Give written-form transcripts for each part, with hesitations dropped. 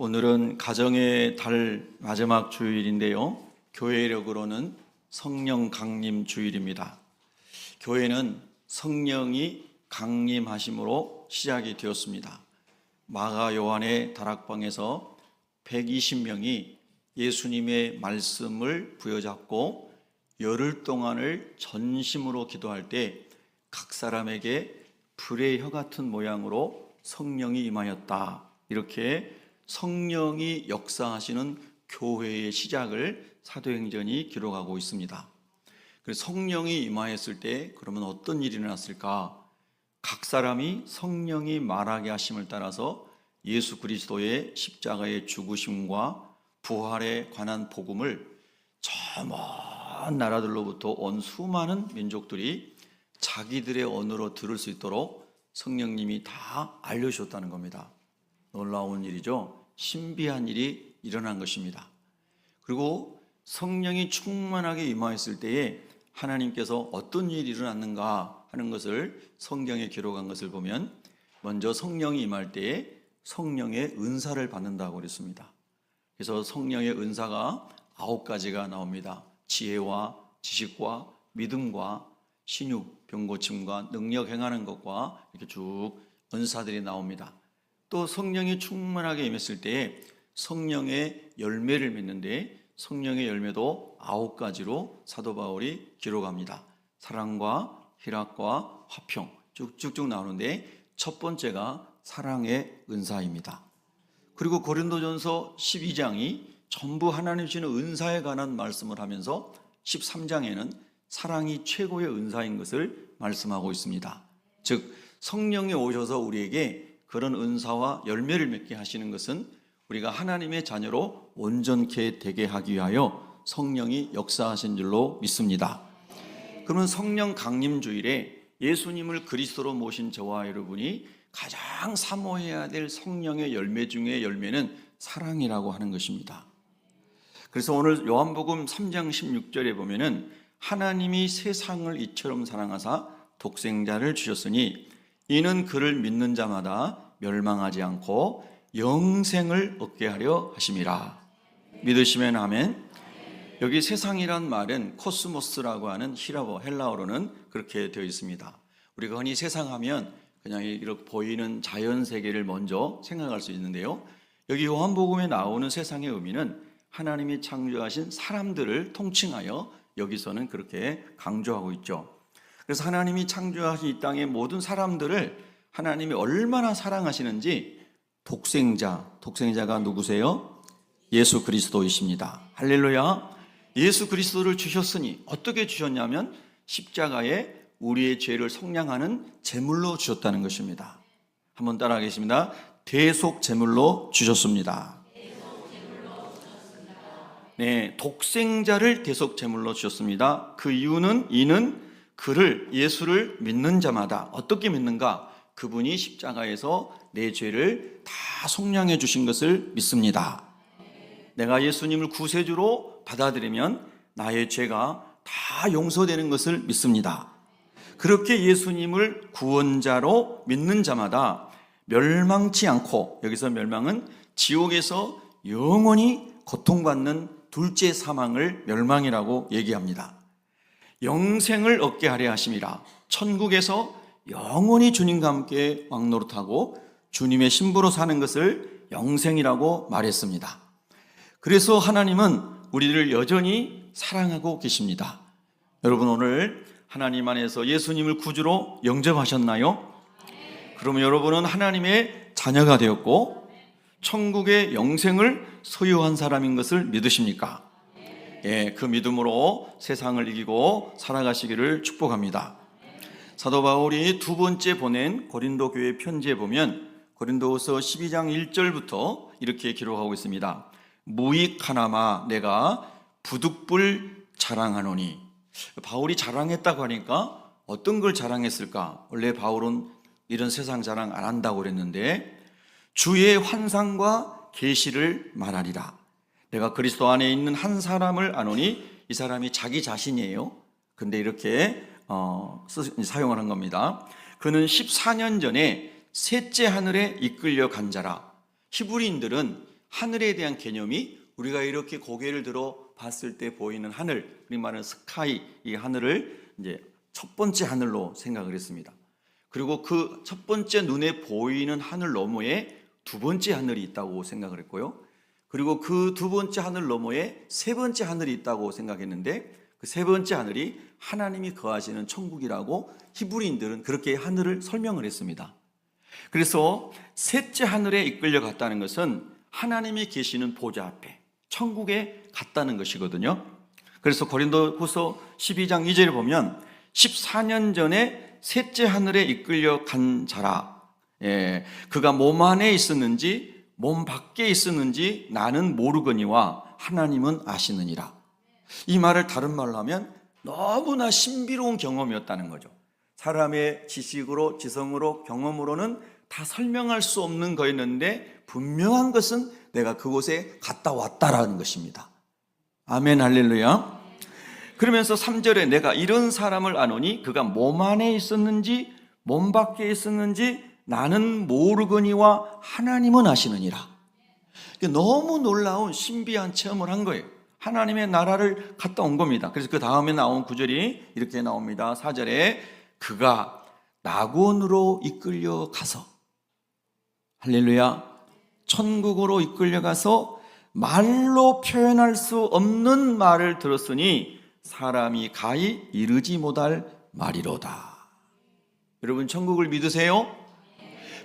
오늘은 가정의 달 마지막 주일인데요. 교회력으로는 성령 강림 주일입니다. 교회는 성령이 강림하심으로 시작이 되었습니다. 마가 요한의 다락방에서 120명이 예수님의 말씀을 부여잡고 열흘 동안을 전심으로 기도할 때 각 사람에게 불의 혀 같은 모양으로 성령이 임하였다. 이렇게 성령이 역사하시는 교회의 시작을 사도행전이 기록하고 있습니다. 그래서 성령이 임하였을 때 그러면 어떤 일이 일어났을까? 각 사람이 성령이 말하게 하심을 따라서 예수 그리스도의 십자가의 죽으심과 부활에 관한 복음을 저 먼 나라들로부터 온 수많은 민족들이 자기들의 언어로 들을 수 있도록 성령님이 다 알려주셨다는 겁니다. 놀라운 일이죠. 신비한 일이 일어난 것입니다. 그리고 성령이 충만하게 임하였을 때에 하나님께서 어떤 일이 일어났는가 하는 것을 성경에 기록한 것을 보면 먼저 성령이 임할 때에 성령의 은사를 받는다고 그랬습니다. 그래서 성령의 은사가 9가지가 나옵니다. 지혜와 지식과 믿음과 신육, 병고침과 능력 행하는 것과 이렇게 쭉 은사들이 나옵니다. 또 성령이 충만하게 임했을 때에 성령의 열매를 맺는데 성령의 열매도 9가지로 사도 바울이 기록합니다. 사랑과 희락과 화평 쭉쭉쭉 나오는데 첫 번째가 사랑의 은사입니다. 그리고 고린도전서 12장이 전부 하나님 주시는 은사에 관한 말씀을 하면서 13장에는 사랑이 최고의 은사인 것을 말씀하고 있습니다. 즉 성령이 오셔서 우리에게 그런 은사와 열매를 맺게 하시는 것은 우리가 하나님의 자녀로 온전케 되게 하기 위하여 성령이 역사하신 줄로 믿습니다. 그러면 성령 강림 주일에 예수님을 그리스도로 모신 저와 여러분이 가장 사모해야 될 성령의 열매 중에 열매는 사랑이라고 하는 것입니다. 그래서 오늘 요한복음 3장 16절에 보면은 하나님이 세상을 이처럼 사랑하사 독생자를 주셨으니 이는 그를 믿는 자마다 멸망하지 않고 영생을 얻게 하려 하심이라. 믿으시면 아멘. 여기 세상이란 말은 코스모스라고 하는 히라보 헬라어로는 그렇게 되어 있습니다. 우리가 흔히 세상하면 그냥 이렇게 보이는 자연 세계를 먼저 생각할 수 있는데요. 여기 요한복음에 나오는 세상의 의미는 하나님이 창조하신 사람들을 통칭하여 여기서는 그렇게 강조하고 있죠. 그래서 하나님이 창조하신 이 땅의 모든 사람들을 하나님이 얼마나 사랑하시는지 독생자가 누구세요? 예수 그리스도이십니다. 할렐루야. 예수 그리스도를 주셨으니 어떻게 주셨냐면 십자가에 우리의 죄를 속량하는 제물로 주셨다는 것입니다. 한번 따라하겠습니다. 대속 제물로 주셨습니다. 네, 독생자를 대속 제물로 주셨습니다. 그 이유는 이는 그를 예수를 믿는 자마다 어떻게 믿는가? 그분이 십자가에서 내 죄를 다 속량해 주신 것을 믿습니다. 내가 예수님을 구세주로 받아들이면 나의 죄가 다 용서되는 것을 믿습니다. 그렇게 예수님을 구원자로 믿는 자마다 멸망치 않고, 여기서 멸망은 지옥에서 영원히 고통받는 둘째 사망을 멸망이라고 얘기합니다. 영생을 얻게 하려 하심이라. 천국에서 영원히 주님과 함께 왕노릇하고 주님의 신부로 사는 것을 영생이라고 말했습니다. 그래서 하나님은 우리를 여전히 사랑하고 계십니다. 여러분, 오늘 하나님 안에서 예수님을 구주로 영접하셨나요? 그러면 여러분은 하나님의 자녀가 되었고 천국의 영생을 소유한 사람인 것을 믿으십니까? 예, 그 믿음으로 세상을 이기고 살아가시기를 축복합니다. 사도 바울이 두 번째 보낸 고린도 교회 편지에 보면 고린도후서 12장 1절부터 이렇게 기록하고 있습니다. 무익하나마 내가 부득불 자랑하노니. 바울이 자랑했다고 하니까 어떤 걸 자랑했을까? 원래 바울은 이런 세상 자랑 안 한다고 그랬는데 주의 환상과 계시를 말하리라. 내가 그리스도 안에 있는 한 사람을 아노니, 이 사람이 자기 자신이에요. 근데 이렇게 사용을 한 겁니다. 그는 14년 전에 셋째 하늘에 이끌려 간 자라. 히브리인들은 하늘에 대한 개념이 우리가 이렇게 고개를 들어 봤을 때 보이는 하늘, 우리 말하는 스카이, 이 하늘을 이제 첫 번째 하늘로 생각을 했습니다. 그리고 그 첫 번째 눈에 보이는 하늘 너머에 두 번째 하늘이 있다고 생각을 했고요. 그리고 그 두 번째 하늘 너머에 세 번째 하늘이 있다고 생각했는데, 그 세 번째 하늘이 하나님이 거하시는 천국이라고 히브리인들은 그렇게 하늘을 설명을 했습니다. 그래서 셋째 하늘에 이끌려 갔다는 것은 하나님이 계시는 보좌 앞에 천국에 갔다는 것이거든요. 그래서 고린도후서 12장 2절에 보면 14년 전에 셋째 하늘에 이끌려 간 자라, 그가 몸 안에 있었는지 몸 밖에 있었는지 나는 모르거니와 하나님은 아시느니라. 이 말을 다른 말로 하면 너무나 신비로운 경험이었다는 거죠. 사람의 지식으로, 지성으로, 경험으로는 다 설명할 수 없는 거였는데 분명한 것은 내가 그곳에 갔다 왔다라는 것입니다. 아멘, 할렐루야. 그러면서 3절에 내가 이런 사람을 아노니 그가 몸 안에 있었는지 몸 밖에 있었는지 나는 모르거니와 하나님은 아시느니라. 너무 놀라운 신비한 체험을 한 거예요. 하나님의 나라를 갔다 온 겁니다. 그래서 그 다음에 나온 구절이 이렇게 나옵니다. 4절에 그가 낙원으로 이끌려 가서, 할렐루야, 천국으로 이끌려 가서 말로 표현할 수 없는 말을 들었으니 사람이 가히 이르지 못할 말이로다. 여러분, 천국을 믿으세요?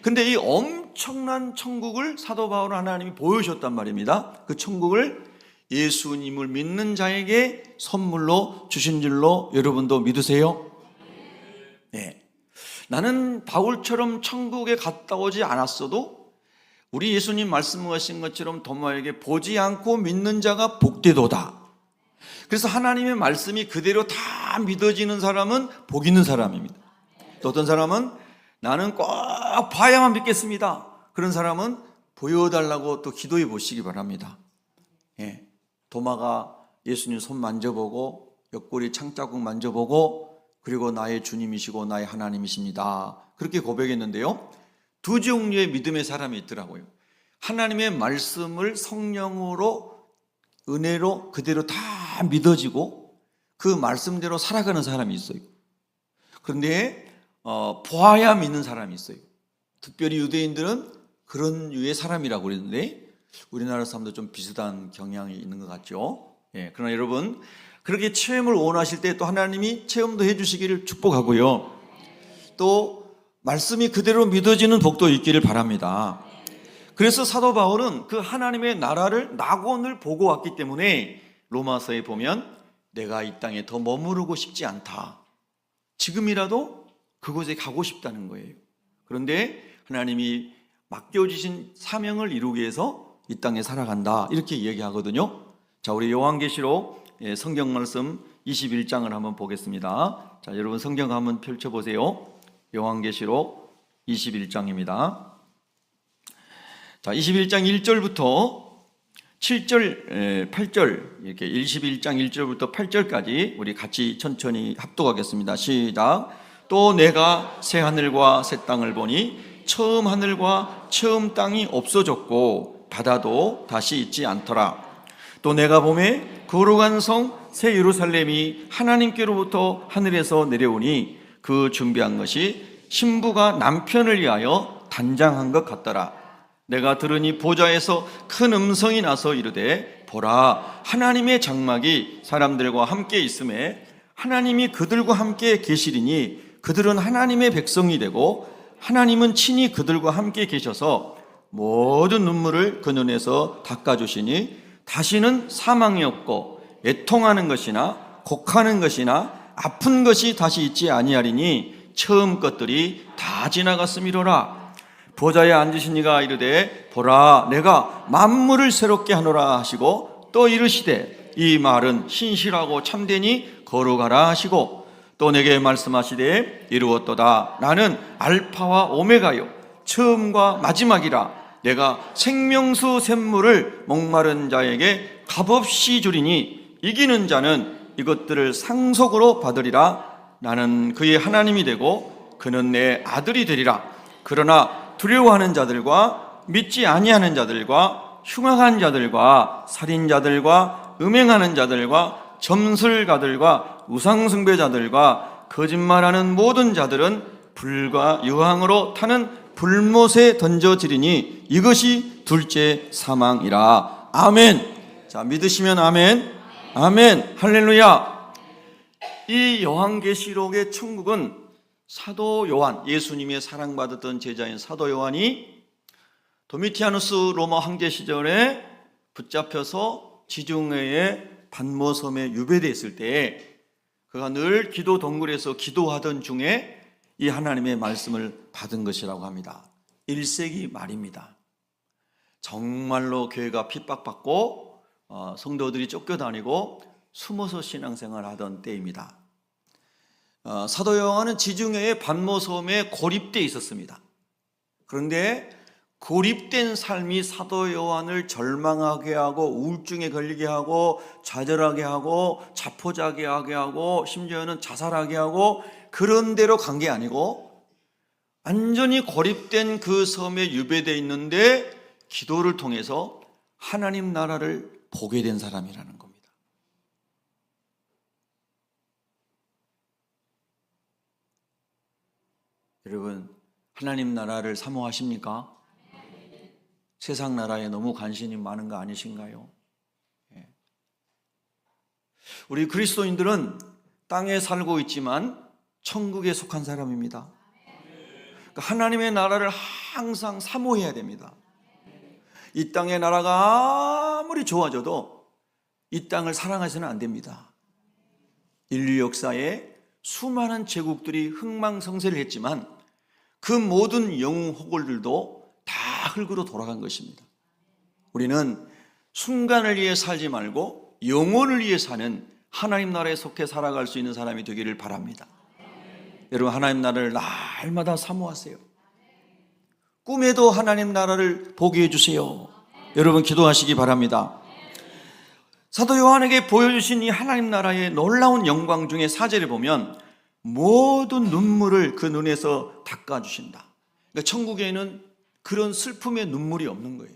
근데 이 엄청난 천국을 사도 바울 하나님이 보여주셨단 말입니다. 그 천국을 예수님을 믿는 자에게 선물로 주신 줄로 여러분도 믿으세요? 네. 나는 바울처럼 천국에 갔다 오지 않았어도 우리 예수님 말씀하신 것처럼 도마에게 보지 않고 믿는 자가 복되도다. 그래서 하나님의 말씀이 그대로 다 믿어지는 사람은 복 있는 사람입니다. 또 어떤 사람은 나는 꼭 봐야만 믿겠습니다. 그런 사람은 보여달라고 또 기도해 보시기 바랍니다. 도마가 예수님 손 만져보고 옆구리 창자국 만져보고 그리고 나의 주님이시고 나의 하나님이십니다. 그렇게 고백했는데요. 두 종류의 믿음의 사람이 있더라고요. 하나님의 말씀을 성령으로 은혜로 그대로 다 믿어지고 그 말씀대로 살아가는 사람이 있어요. 그런데 보아야 믿는 사람이 있어요. 특별히 유대인들은 그런 유의 사람이라고 그랬는데 우리나라 사람도 좀 비슷한 경향이 있는 것 같죠. 그러나 여러분, 그렇게 체험을 원하실 때 또 하나님이 체험도 해주시기를 축복하고요. 또 말씀이 그대로 믿어지는 복도 있기를 바랍니다. 그래서 사도 바울은 그 하나님의 나라를 낙원을 보고 왔기 때문에 로마서에 보면 내가 이 땅에 더 머무르고 싶지 않다. 지금이라도 그곳에 가고 싶다는 거예요. 그런데 하나님이 맡겨주신 사명을 이루기 위해서 이 땅에 살아간다, 이렇게 얘기하거든요. 자, 우리 요한계시록 성경 말씀 21장을 한번 보겠습니다. 자, 여러분 성경 한번 펼쳐보세요. 요한계시록 21장입니다. 자, 21장 1절부터 7절, 8절, 이렇게 21장 1절부터 8절까지 우리 같이 천천히 합독하겠습니다. 시작. 또 내가 새 하늘과 새 땅을 보니 처음 하늘과 처음 땅이 없어졌고 바다도 다시 있지 않더라. 또 내가 보매 거룩한 성 새 예루살렘이 하나님께로부터 하늘에서 내려오니 그 준비한 것이 신부가 남편을 위하여 단장한 것 같더라. 내가 들으니 보좌에서 큰 음성이 나서 이르되 보라, 하나님의 장막이 사람들과 함께 있음에 하나님이 그들과 함께 계시리니 그들은 하나님의 백성이 되고 하나님은 친히 그들과 함께 계셔서 모든 눈물을 그 눈에서 닦아주시니 다시는 사망이 없고 애통하는 것이나 곡하는 것이나 아픈 것이 다시 있지 아니하리니 처음 것들이 다 지나갔음이로라. 보좌에 앉으신 이가 이르되 보라, 내가 만물을 새롭게 하노라 하시고 또 이르시되 이 말은 신실하고 참되니 거룩하라 하시고 또 내게 말씀하시되 이루었도다. 나는 알파와 오메가요 처음과 마지막이라. 내가 생명수 샘물을 목마른 자에게 값없이 주리니 이기는 자는 이것들을 상속으로 받으리라. 나는 그의 하나님이 되고 그는 내 아들이 되리라. 그러나 두려워하는 자들과 믿지 아니하는 자들과 흉악한 자들과 살인자들과 음행하는 자들과 점술가들과 우상숭배자들과 거짓말하는 모든 자들은 불과 유황으로 타는 불못에 던져지리니 이것이 둘째 사망이라. 아멘. 자, 믿으시면 아멘. 아멘. 할렐루야. 이 요한계시록의 천국은 사도 요한, 예수님의 사랑받았던 제자인 사도 요한이 도미티아누스 로마 황제 시절에 붙잡혀서 지중해의 반모섬에 유배되어 있을 때 그가 늘 기도 동굴에서 기도하던 중에 이 하나님의 말씀을 받은 것이라고 합니다. 1세기 말입니다. 정말로 교회가 핍박받고 성도들이 쫓겨다니고 숨어서 신앙생활을 하던 때입니다. 사도 요한은 지중해의 반모섬에 고립되어 있었습니다. 그런데 고립된 삶이 사도 요한을 절망하게 하고 우울증에 걸리게 하고 좌절하게 하고 자포자기하게 하고 심지어는 자살하게 하고 그런 대로 간 게 아니고 완전히 고립된 그 섬에 유배되어 있는데 기도를 통해서 하나님 나라를 보게 된 사람이라는 겁니다. 여러분, 하나님 나라를 사모하십니까? 세상 나라에 너무 관심이 많은 거 아니신가요? 우리 그리스도인들은 땅에 살고 있지만 천국에 속한 사람입니다. 그러니까 하나님의 나라를 항상 사모해야 됩니다. 이 땅의 나라가 아무리 좋아져도 이 땅을 사랑해서는 안 됩니다. 인류 역사에 수많은 제국들이 흥망성쇠를 했지만 그 모든 영웅 호걸들도 다 흙으로 돌아간 것입니다. 우리는 순간을 위해 살지 말고 영혼을 위해 사는 하나님 나라에 속해 살아갈 수 있는 사람이 되기를 바랍니다. 여러분, 하나님 나라를 날마다 사모하세요. 꿈에도 하나님 나라를 보게 해주세요. 여러분, 기도하시기 바랍니다. 사도 요한에게 보여주신 이 하나님 나라의 놀라운 영광 중에 4절에 보면 모든 눈물을 그 눈에서 닦아주신다. 그러니까 천국에는 그런 슬픔의 눈물이 없는 거예요.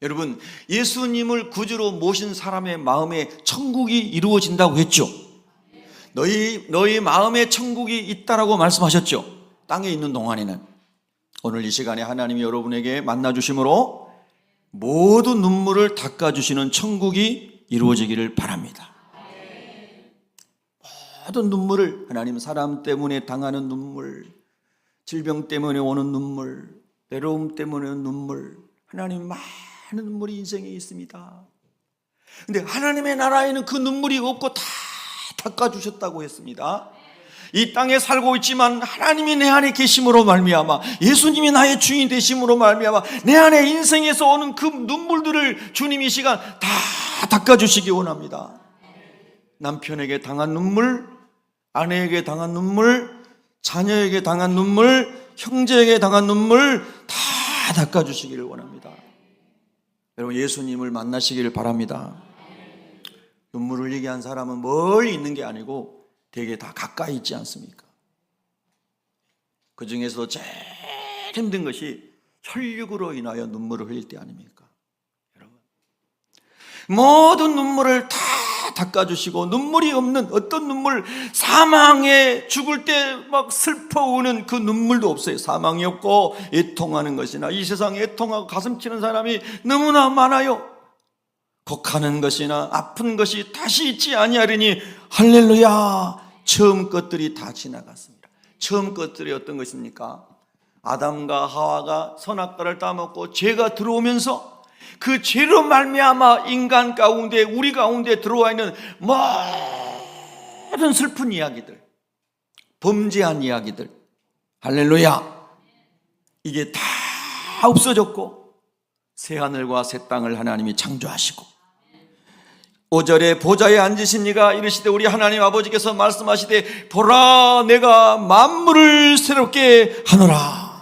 여러분, 예수님을 구주로 모신 사람의 마음에 천국이 이루어진다고 했죠. 너희 마음에 천국이 있다라고 말씀하셨죠. 땅에 있는 동안에는. 오늘 이 시간에 하나님이 여러분에게 만나주심으로 모든 눈물을 닦아주시는 천국이 이루어지기를 바랍니다. 모든 눈물을, 하나님 사람 때문에 당하는 눈물, 질병 때문에 오는 눈물, 외로움 때문에 오는 눈물, 하나님 많은 눈물이 인생에 있습니다. 그런데 하나님의 나라에는 그 눈물이 없고 다 닦아주셨다고 했습니다. 이 땅에 살고 있지만 하나님이 내 안에 계심으로 말미암아, 예수님이 나의 주인 되심으로 말미암아 내 안에 인생에서 오는 그 눈물들을 주님이 이 시간 다 닦아주시기 원합니다. 남편에게 당한 눈물, 아내에게 당한 눈물, 자녀에게 당한 눈물, 형제에게 당한 눈물 다 닦아주시기를 원합니다. 여러분, 예수님을 만나시기를 바랍니다. 눈물 흘리게 한 사람은 멀리 있는 게 아니고 되게 다 가까이 있지 않습니까? 그 중에서도 제일 힘든 것이 혈육으로 인하여 눈물을 흘릴 때 아닙니까? 여러분, 모든 눈물을 다 닦아주시고, 눈물이 없는 어떤 눈물, 사망에 죽을 때 막 슬퍼 우는 그 눈물도 없어요. 사망이 없고 애통하는 것이나 이 세상에 애통하고 가슴 치는 사람이 너무나 많아요. 곡하는 것이나 아픈 것이 다시 있지 아니하리니 할렐루야. 처음 것들이 다 지나갔습니다. 처음 것들이 어떤 것입니까? 아담과 하와가 선악과를 따먹고 죄가 들어오면서 그 죄로 말미암아 인간 가운데, 우리 가운데 들어와 있는 모든 슬픈 이야기들, 범죄한 이야기들, 할렐루야, 이게 다 없어졌고 새하늘과 새 땅을 하나님이 창조하시고 5절에 보좌에 앉으십니까 이르시되 우리 하나님 아버지께서 말씀하시되 보라 내가 만물을 새롭게 하노라.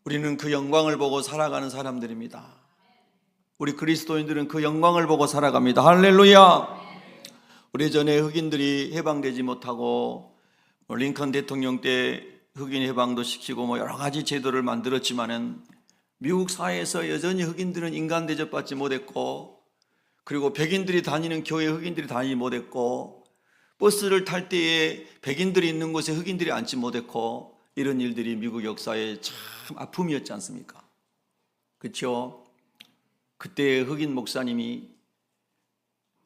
우리는 그 영광을 보고 살아가는 사람들입니다. 우리 그리스도인들은 그 영광을 보고 살아갑니다. 할렐루야. 오래전에 흑인들이 해방되지 못하고 링컨 대통령 때 흑인 해방도 시키고 여러 가지 제도를 만들었지만은 미국 사회에서 여전히 흑인들은 인간 대접받지 못했고, 그리고 백인들이 다니는 교회에 흑인들이 다니지 못했고, 버스를 탈 때에 백인들이 있는 곳에 흑인들이 앉지 못했고, 이런 일들이 미국 역사의 참 아픔이었지 않습니까? 그렇죠? 그때 흑인 목사님이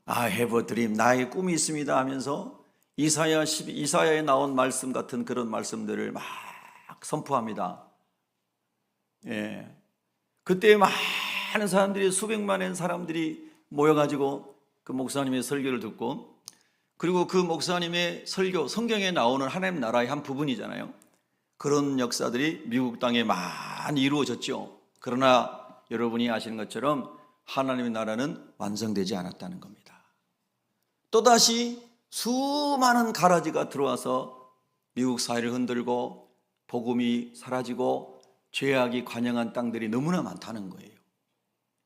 I have a dream, 나의 꿈이 있습니다 하면서 이사야에 나온 말씀 같은 그런 말씀들을 막 선포합니다. 예. 그때 많은 사람들이, 수백만의 사람들이 모여가지고 그 목사님의 설교를 듣고, 그리고 그 목사님의 설교, 성경에 나오는 하나님 나라의 한 부분이잖아요. 그런 역사들이 미국 땅에 많이 이루어졌죠. 그러나 여러분이 아시는 것처럼 하나님의 나라는 완성되지 않았다는 겁니다. 또다시 수많은 가라지가 들어와서 미국 사회를 흔들고 복음이 사라지고 죄악이 관영한 땅들이 너무나 많다는 거예요.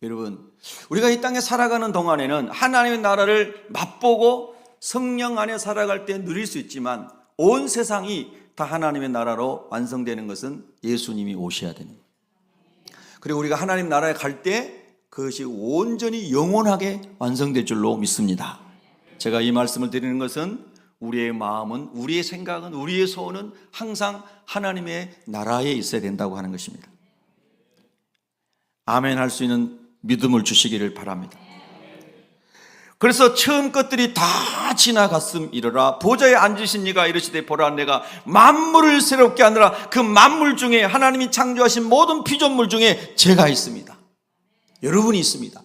여러분, 우리가 이 땅에 살아가는 동안에는 하나님의 나라를 맛보고 성령 안에 살아갈 때 누릴 수 있지만, 온 세상이 다 하나님의 나라로 완성되는 것은 예수님이 오셔야 되는 거예요. 그리고 우리가 하나님 나라에 갈 때 그것이 온전히 영원하게 완성될 줄로 믿습니다. 제가 이 말씀을 드리는 것은 우리의 마음은, 우리의 생각은, 우리의 소원은 항상 하나님의 나라에 있어야 된다고 하는 것입니다. 아멘 할 수 있는 믿음을 주시기를 바랍니다. 그래서 처음 것들이 다 지나갔음이러라. 보좌에 앉으신 이가 이르시되 보라, 내가 만물을 새롭게 하느라. 그 만물 중에, 하나님이 창조하신 모든 피조물 중에 제가 있습니다. 여러분이 있습니다.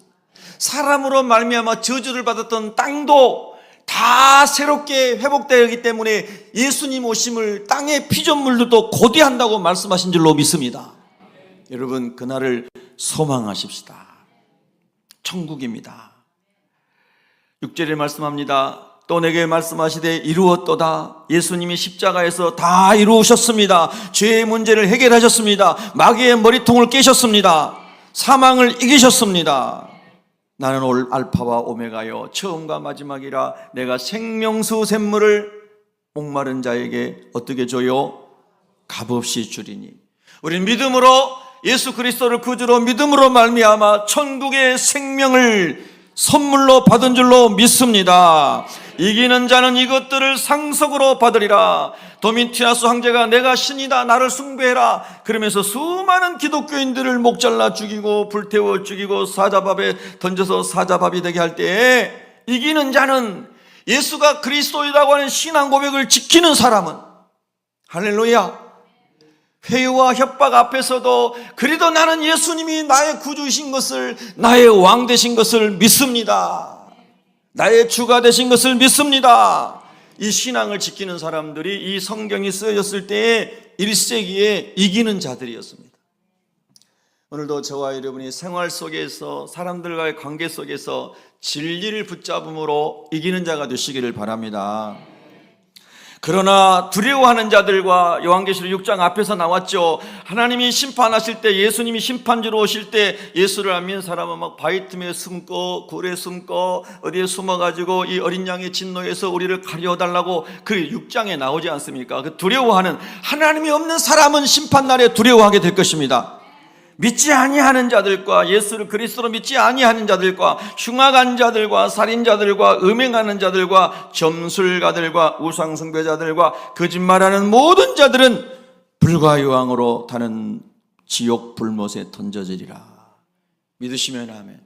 사람으로 말미암아 저주를 받았던 땅도 다 새롭게 회복되기 때문에 예수님 오심을 땅의 피조물들도 고대한다고 말씀하신 줄로 믿습니다. 여러분, 그날을 소망하십시다. 천국입니다. 6절에 말씀합니다. 또 내게 말씀하시되 이루었도다. 예수님이 십자가에서 다 이루셨습니다. 죄의 문제를 해결하셨습니다. 마귀의 머리통을 깨셨습니다. 사망을 이기셨습니다. 나는 올 알파와 오메가요, 처음과 마지막이라. 내가 생명수 샘물을 목마른 자에게 어떻게 줘요? 값없이 주리니. 우리는 믿음으로 예수 그리스도를 구주로 믿음으로 말미암아 천국의 생명을 선물로 받은 줄로 믿습니다. 이기는 자는 이것들을 상속으로 받으리라. 도미티아스 황제가 내가 신이다, 나를 숭배해라 그러면서 수많은 기독교인들을 목잘라 죽이고 불태워 죽이고 사자밥에 던져서 사자밥이 되게 할 때에, 이기는 자는 예수가 그리스도이라고 하는 신앙 고백을 지키는 사람은, 할렐루야, 회유와 협박 앞에서도 그래도 나는 예수님이 나의 구주이신 것을, 나의 왕 되신 것을 믿습니다. 나의 주가 되신 것을 믿습니다. 이 신앙을 지키는 사람들이 이 성경이 쓰여졌을 때의 1세기에 이기는 자들이었습니다. 오늘도 저와 여러분이 생활 속에서, 사람들과의 관계 속에서 진리를 붙잡음으로 이기는 자가 되시기를 바랍니다. 그러나 두려워하는 자들과, 요한계시록 6장 앞에서 나왔죠. 하나님이 심판하실 때, 예수님이 심판주로 오실 때 예수를 안 믿는 사람은 막 바위 틈에 숨고 굴에 숨고 어디에 숨어가지고 이 어린 양의 진노에서 우리를 가려달라고 그 6장에 나오지 않습니까? 그 두려워하는, 하나님이 없는 사람은 심판날에 두려워하게 될 것입니다. 믿지 아니하는 자들과, 예수를 그리스도로 믿지 아니하는 자들과, 흉악한 자들과, 살인자들과, 음행하는 자들과, 점술가들과, 우상숭배자들과, 거짓말하는 모든 자들은 불과 유황으로 타는 지옥 불못에 던져지리라. 믿으시면 아멘.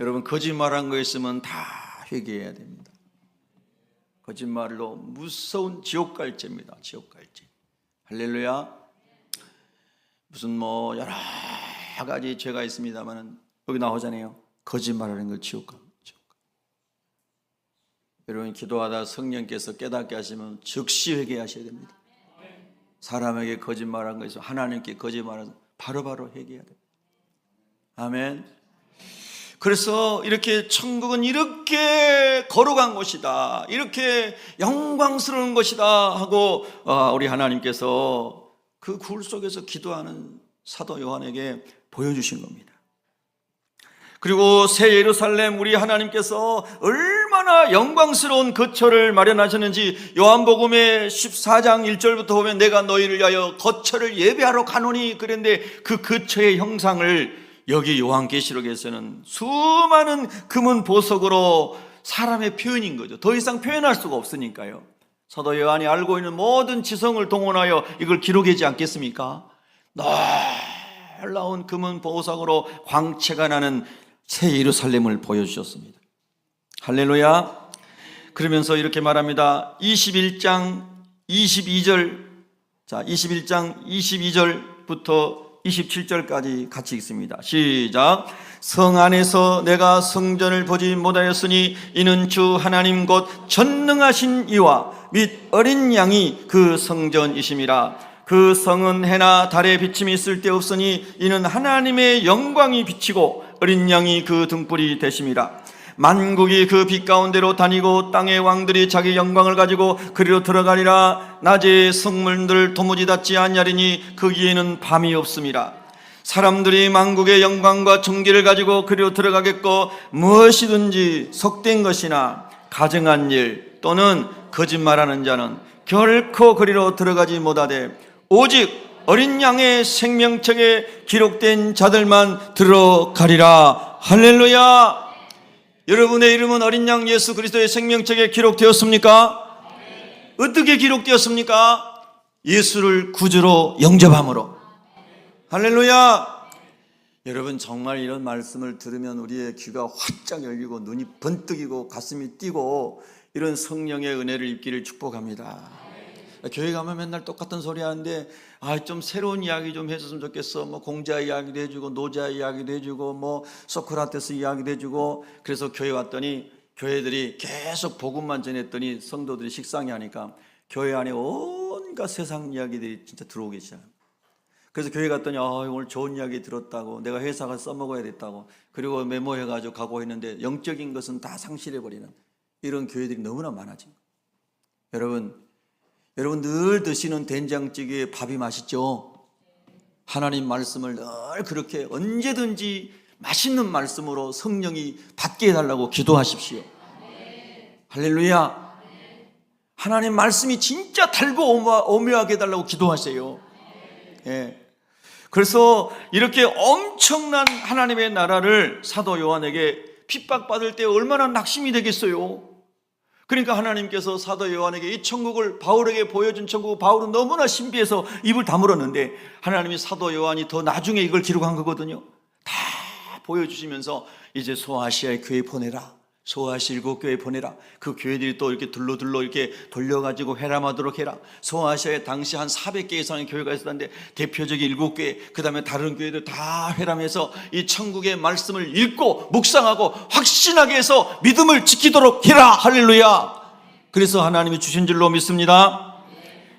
여러분, 거짓말한 거 있으면 다 회개해야 됩니다. 거짓말로 무서운 지옥갈죄입니다. 지옥갈죄. 할렐루야. 무슨 여러 가지 죄가 있습니다만 여기 나오잖아요. 거짓말하는 걸 지옥가. 여러분, 기도하다 성령께서 깨닫게 하시면 즉시 회개하셔야 됩니다. 사람에게 거짓말한 거 있으면 하나님께 거짓말한 바로바로 회개해야 됩니다. 아멘. 그래서 이렇게 천국은 이렇게 거룩한 곳이다, 이렇게 영광스러운 곳이다 하고 우리 하나님께서 그 굴 속에서 기도하는 사도 요한에게 보여주신 겁니다. 그리고 새 예루살렘, 우리 하나님께서 얼마나 얼마나 영광스러운 거처를 마련하셨는지 요한복음의 14장 1절부터 보면 내가 너희를 위하여 거처를 예배하러 가노니 그랬는데 그 거처의 형상을 여기 요한계시록에서는 수많은 금은 보석으로 사람의 표현인 거죠. 더 이상 표현할 수가 없으니까요. 사도 요한이 알고 있는 모든 지성을 동원하여 이걸 기록하지 않겠습니까? 놀라운 금은 보석으로 광채가 나는 새 예루살렘을 보여주셨습니다. 할렐루야. 그러면서 이렇게 말합니다. 21장 22절, 자 21장 22절부터 27절까지 같이 읽습니다. 시작. 성 안에서 내가 성전을 보지 못하였으니 이는 주 하나님 곧 전능하신 이와 및 어린 양이 그 성전이심이라. 그 성은 해나 달의 비침이 쓸데없으니 이는 하나님의 영광이 비치고 어린 양이 그 등불이 되심이라. 만국이 그 빛 가운데로 다니고 땅의 왕들이 자기 영광을 가지고 그리로 들어가리라. 낮에 성문들 도무지 닫지 아니하리니 거기에는 밤이 없음이라. 사람들이 만국의 영광과 존귀를 가지고 그리로 들어가겠고 무엇이든지 속된 것이나 가증한 일 또는 거짓말하는 자는 결코 그리로 들어가지 못하되 오직 어린 양의 생명책에 기록된 자들만 들어가리라. 할렐루야. 여러분의 이름은 어린 양 예수 그리스도의 생명책에 기록되었습니까? 어떻게 기록되었습니까? 예수를 구주로 영접함으로. 할렐루야. 여러분 정말 이런 말씀을 들으면 우리의 귀가 활짝 열리고 눈이 번뜩이고 가슴이 뛰고 이런 성령의 은혜를 입기를 축복합니다. 교회 가면 맨날 똑같은 소리 하는데 좀 새로운 이야기 좀 해줬으면 좋겠어. 뭐 공자 이야기도 해주고 노자 이야기도 해주고 뭐 소크라테스 이야기도 해주고. 그래서 교회 왔더니 교회들이 계속 복음만 전했더니 성도들이 식상해 하니까 교회 안에 온갖 세상 이야기들이 진짜 들어오기 시작합니다. 그래서 교회 갔더니 오늘 좋은 이야기 들었다고, 내가 회사 가서 써먹어야 됐다고, 그리고 메모해가지고 가고 했는데 영적인 것은 다 상실해버리는 이런 교회들이 너무나 많아진 거예요. 여러분 늘 드시는 된장찌개에 밥이 맛있죠? 하나님 말씀을 늘 그렇게 언제든지 맛있는 말씀으로 성령이 받게 해달라고 기도하십시오. 할렐루야. 하나님 말씀이 진짜 달고 오묘하게 해달라고 기도하세요. 예. 그래서 이렇게 엄청난 하나님의 나라를 사도 요한에게 핍박받을 때 얼마나 낙심이 되겠어요. 그러니까 하나님께서 사도 요한에게 이 천국을 바울에게 보여준 천국을 바울은 너무나 신비해서 입을 다물었는데 하나님이 사도 요한이 더 나중에 이걸 기록한 거거든요. 다 보여주시면서 이제 소아시아의 교회 보내라, 소아시아 7교회 보내라. 그 교회들이 또 이렇게 둘러 이렇게 돌려가지고 회람하도록 해라. 소아시아에 당시 한 400개 이상의 교회가 있었는데 대표적인 7교회, 그 다음에 다른 교회들 다 회람해서 이 천국의 말씀을 읽고 묵상하고 확신하게 해서 믿음을 지키도록 해라. 할렐루야. 그래서 하나님이 주신 줄로 믿습니다.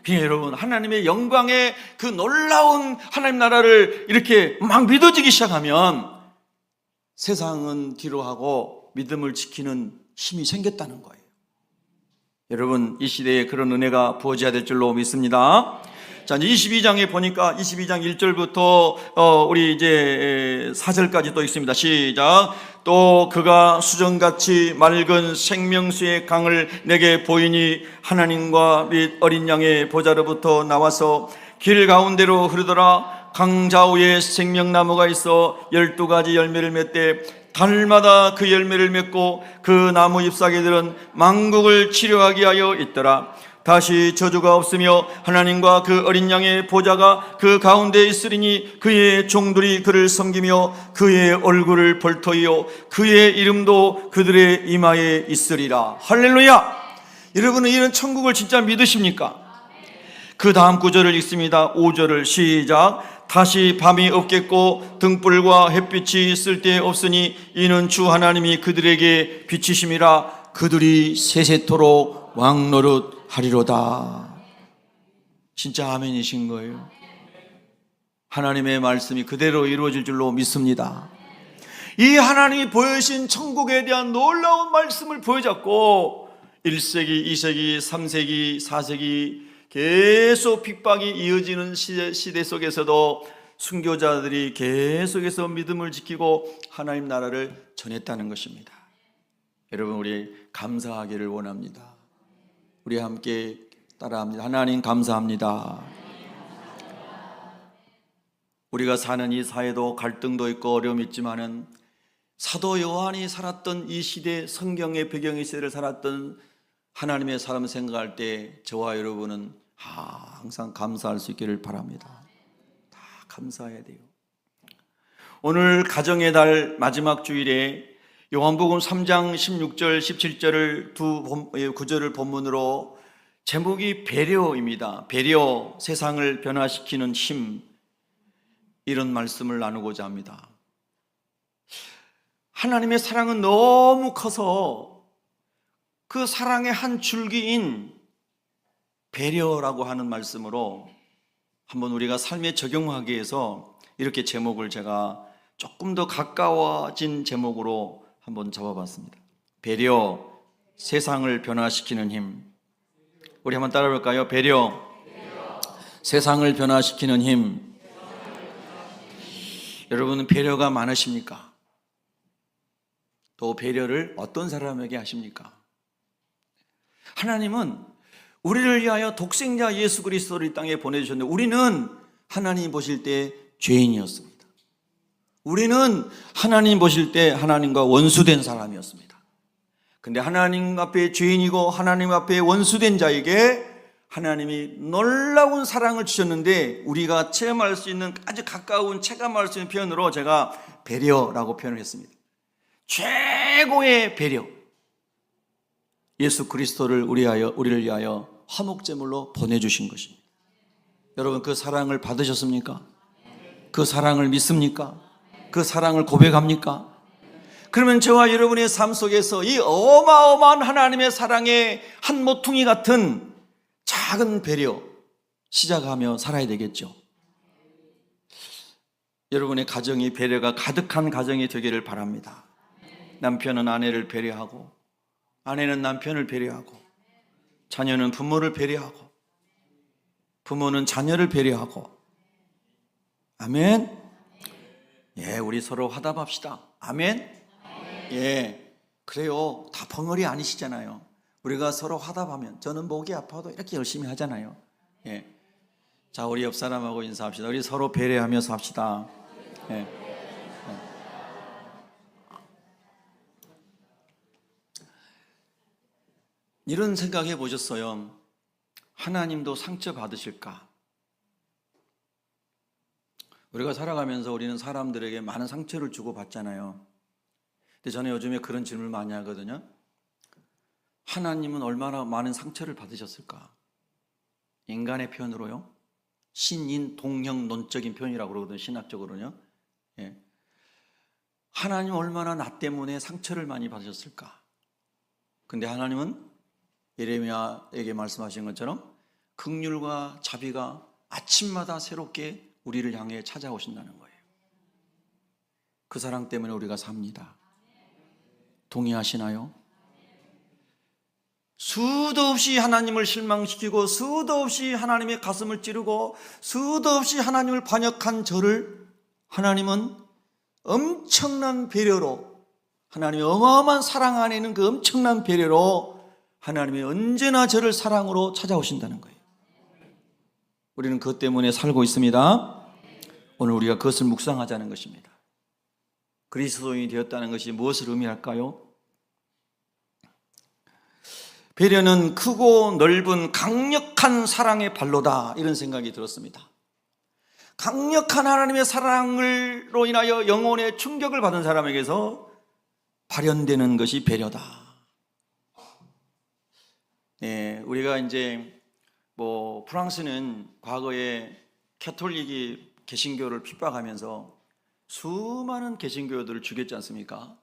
여러분 하나님의 영광의 그 놀라운 하나님 나라를 이렇게 막 믿어지기 시작하면 세상은 뒤로 하고 믿음을 지키는 힘이 생겼다는 거예요. 여러분 이 시대에 그런 은혜가 부어져야 될 줄로 믿습니다. 자, 이제 22장에 보니까 22장 1절부터 우리 이제 4절까지 또 있습니다. 시작. 또 그가 수정같이 맑은 생명수의 강을 내게 보이니 하나님과 및 어린 양의 보좌로부터 나와서 길 가운데로 흐르더라. 강 좌우에 생명나무가 있어 12가지 열매를 맺되 달마다 그 열매를 맺고 그 나무 잎사귀들은 만국을 치료하게 하여 있더라. 다시 저주가 없으며 하나님과 그 어린 양의 보좌가 그 가운데 있으리니 그의 종들이 그를 섬기며 그의 얼굴을 볼터이요 그의 이름도 그들의 이마에 있으리라. 할렐루야. 여러분은 이런 천국을 진짜 믿으십니까? 그 다음 구절을 읽습니다. 5절을 시작. 다시 밤이 없겠고 등불과 햇빛이 쓸데없으니 이는 주 하나님이 그들에게 비치심이라. 그들이 세세토록 왕노릇 하리로다. 진짜 아멘이신 거예요. 하나님의 말씀이 그대로 이루어질 줄로 믿습니다. 이 하나님이 보여주신 천국에 대한 놀라운 말씀을 보여줬고 1세기, 2세기, 3세기, 4세기 계속 핍박이 이어지는 시대 속에서도 순교자들이 계속해서 믿음을 지키고 하나님 나라를 전했다는 것입니다. 여러분, 우리 감사하기를 원합니다. 우리 함께 따라합니다. 하나님 감사합니다. 우리가 사는 이 사회도 갈등도 있고 어려움이 있지만은 사도 요한이 살았던 이 시대, 성경의 배경의 시대를 살았던 하나님의 사람 생각할 때 저와 여러분은 항상 감사할 수 있기를 바랍니다. 다 감사해야 돼요. 오늘 가정의 달 마지막 주일에 요한복음 3장 16절 17절을 두 구절을 본문으로 제목이 배려입니다. 배려, 세상을 변화시키는 힘, 이런 말씀을 나누고자 합니다. 하나님의 사랑은 너무 커서 그 사랑의 한 줄기인 배려라고 하는 말씀으로 한번 우리가 삶에 적용하기 위해서 이렇게 제목을 제가 조금 더 가까워진 제목으로 한번 잡아봤습니다. 배려, 세상을 변화시키는 힘. 우리 한번 따라 볼까요? 배려, 세상을 변화시키는 힘. 여러분은 배려가 많으십니까? 또 배려를 어떤 사람에게 하십니까? 하나님은 우리를 위하여 독생자 예수 그리스도를 이 땅에 보내주셨는데 우리는 하나님 보실 때 죄인이었습니다. 우리는 하나님 보실 때 하나님과 원수된 사람이었습니다. 근데 하나님 앞에 죄인이고 하나님 앞에 원수된 자에게 하나님이 놀라운 사랑을 주셨는데 우리가 체험할 수 있는 아주 가까운 체감할 수 있는 표현으로 제가 배려라고 표현을 했습니다. 최고의 배려. 예수 그리스도를 우리를 위하여 화목제물로 보내주신 것입니다. 여러분, 그 사랑을 받으셨습니까? 그 사랑을 믿습니까? 그 사랑을 고백합니까? 그러면 저와 여러분의 삶 속에서 이 어마어마한 하나님의 사랑의 한 모퉁이 같은 작은 배려 시작하며 살아야 되겠죠. 여러분의 가정이 배려가 가득한 가정이 되기를 바랍니다. 남편은 아내를 배려하고, 아내는 남편을 배려하고, 자녀는 부모를 배려하고, 부모는 자녀를 배려하고. 아멘. 예, 우리 서로 화답합시다. 아멘. 예, 그래요. 다 벙어리 아니시잖아요. 우리가 서로 화답하면, 저는 목이 아파도 이렇게 열심히 하잖아요. 예. 자, 우리 옆 사람하고 인사합시다. 우리 서로 배려하며 삽시다. 예. 이런 생각해 보셨어요? 하나님도 상처 받으실까? 우리가 살아가면서 우리는 사람들에게 많은 상처를 주고 받잖아요. 근데 저는 요즘에 그런 질문을 많이 하거든요. 하나님은 얼마나 많은 상처를 받으셨을까? 인간의 표현으로요. 신인 동형론적인 표현이라고 그러거든요. 신학적으로는요. 예. 하나님 얼마나 나 때문에 상처를 많이 받으셨을까? 근데 하나님은 예레미야에게 말씀하신 것처럼 긍휼과 자비가 아침마다 새롭게 우리를 향해 찾아오신다는 거예요. 그 사랑 때문에 우리가 삽니다. 동의하시나요? 수도 없이 하나님을 실망시키고 수도 없이 하나님의 가슴을 찌르고 수도 없이 하나님을 반역한 저를 하나님은 엄청난 배려로, 하나님의 어마어마한 사랑 안에 있는 그 엄청난 배려로 하나님이 언제나 저를 사랑으로 찾아오신다는 거예요. 우리는 그것 때문에 살고 있습니다. 오늘 우리가 그것을 묵상하자는 것입니다. 그리스도인이 되었다는 것이 무엇을 의미할까요? 배려는 크고 넓은 강력한 사랑의 발로다, 이런 생각이 들었습니다. 강력한 하나님의 사랑으로 인하여 영혼의 충격을 받은 사람에게서 발현되는 것이 배려다. 네, 우리가 이제 프랑스는 과거에 캐톨릭이 개신교를 핍박하면서 수많은 개신교들을 죽였지 않습니까?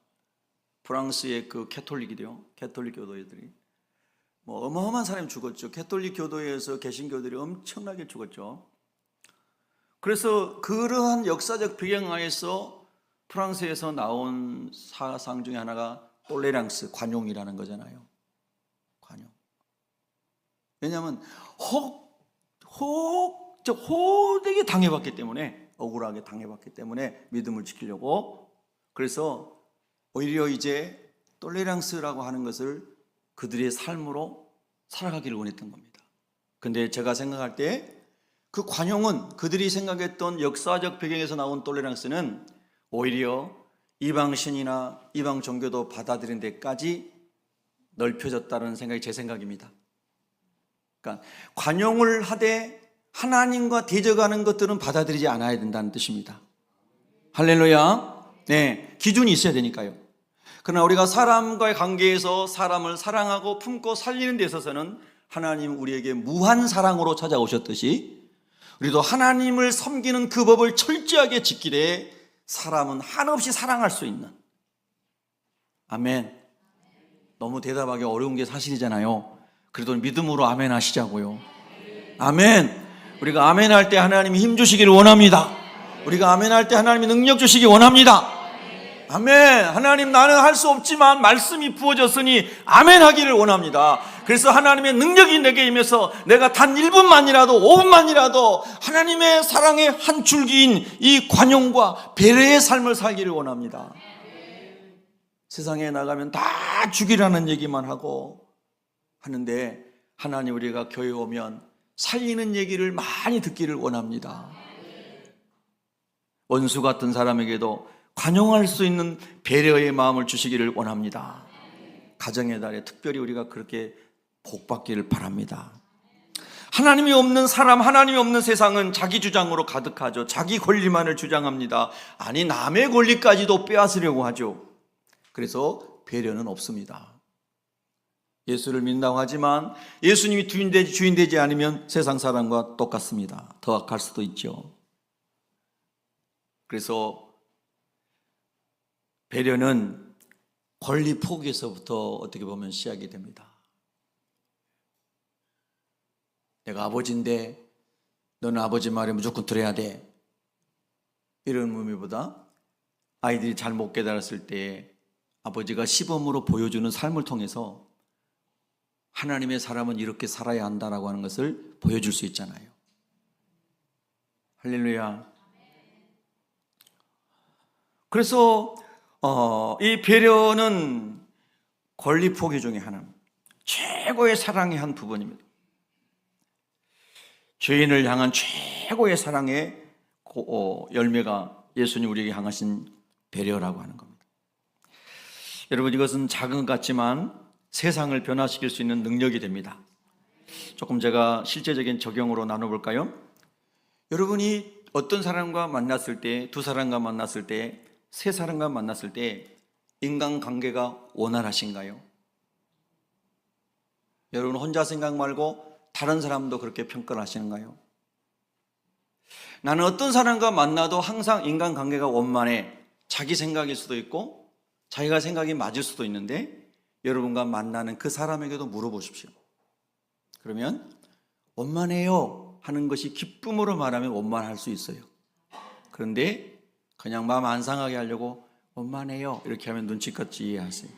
프랑스의 그 캐톨릭 교도들이 어마어마한 사람이 죽었죠. 캐톨릭 교도에서 개신교들이 엄청나게 죽었죠. 그래서 그러한 역사적 배경 하에서 프랑스에서 나온 사상 중에 하나가 톨레랑스, 관용이라는 거잖아요. 관용. 왜냐하면 호되게 당해봤기 때문에, 억울하게 당해봤기 때문에 믿음을 지키려고. 그래서 오히려 이제 톨레랑스라고 하는 것을 그들의 삶으로 살아가기를 원했던 겁니다. 근데 제가 생각할 때 그 관용은 그들이 생각했던 역사적 배경에서 나온 톨레랑스는 오히려 이방 신이나 이방 종교도 받아들인 데까지 넓혀졌다는 생각이 제 생각입니다. 그러니까 관용을 하되 하나님과 대적하는 것들은 받아들이지 않아야 된다는 뜻입니다. 할렐루야. 네, 기준이 있어야 되니까요. 그러나 우리가 사람과의 관계에서 사람을 사랑하고 품고 살리는 데 있어서는 하나님 우리에게 무한 사랑으로 찾아오셨듯이 우리도 하나님을 섬기는 그 법을 철저하게 지키되 사람은 한없이 사랑할 수 있는. 아멘. 너무 대답하기 어려운 게 사실이잖아요. 그래도 믿음으로 아멘 하시자고요. 아멘. 우리가 아멘 할 때 하나님이 힘 주시기를 원합니다. 우리가 아멘 할 때 하나님이 능력 주시기 원합니다. 아멘. 하나님, 나는 할 수 없지만 말씀이 부어졌으니 아멘 하기를 원합니다. 그래서 하나님의 능력이 내게 임해서 내가 단 1분만이라도 5분만이라도 하나님의 사랑의 한 줄기인 이 관용과 배려의 삶을 살기를 원합니다. 세상에 나가면 다 죽이라는 얘기만 하고 하는데 하나님, 우리가 교회 오면 살리는 얘기를 많이 듣기를 원합니다. 원수 같은 사람에게도 관용할 수 있는 배려의 마음을 주시기를 원합니다. 가정의 달에 특별히 우리가 그렇게 복받기를 바랍니다. 하나님이 없는 사람, 하나님이 없는 세상은 자기 주장으로 가득하죠. 자기 권리만을 주장합니다. 아니, 남의 권리까지도 빼앗으려고 하죠. 그래서 배려는 없습니다. 예수를 믿는다고 하지만 예수님이 주인 되지 않으면 세상 사람과 똑같습니다. 더 악할 수도 있죠. 그래서 배려는 권리 포기에서부터 어떻게 보면 시작이 됩니다. 내가 아버지인데 너는 아버지 말에 무조건 들어야 돼, 이런 의미보다 아이들이 잘 못 깨달았을 때 아버지가 시범으로 보여주는 삶을 통해서 하나님의 사람은 이렇게 살아야 한다라고 하는 것을 보여줄 수 있잖아요. 할렐루야. 그래서 이 배려는 권리 포기 중에 하나, 최고의 사랑의 한 부분입니다. 죄인을 향한 최고의 사랑의 열매가 예수님 우리에게 향하신 배려라고 하는 겁니다. 여러분, 이것은 작은 것 같지만 세상을 변화시킬 수 있는 능력이 됩니다. 조금 제가 실제적인 적용으로 나눠볼까요? 여러분이 어떤 사람과 만났을 때, 두 사람과 만났을 때, 세 사람과 만났을 때 인간관계가 원활하신가요? 여러분 혼자 생각 말고 다른 사람도 그렇게 평가를 하시는가요? 나는 어떤 사람과 만나도 항상 인간관계가 원만해. 자기 생각일 수도 있고 자기가 생각이 맞을 수도 있는데 여러분과 만나는 그 사람에게도 물어보십시오. 그러면 원만해요 하는 것이 기쁨으로 말하면 원만할 수 있어요. 그런데 그냥 마음 안 상하게 하려고 원만해요 이렇게 하면 눈치껏 이해하세요.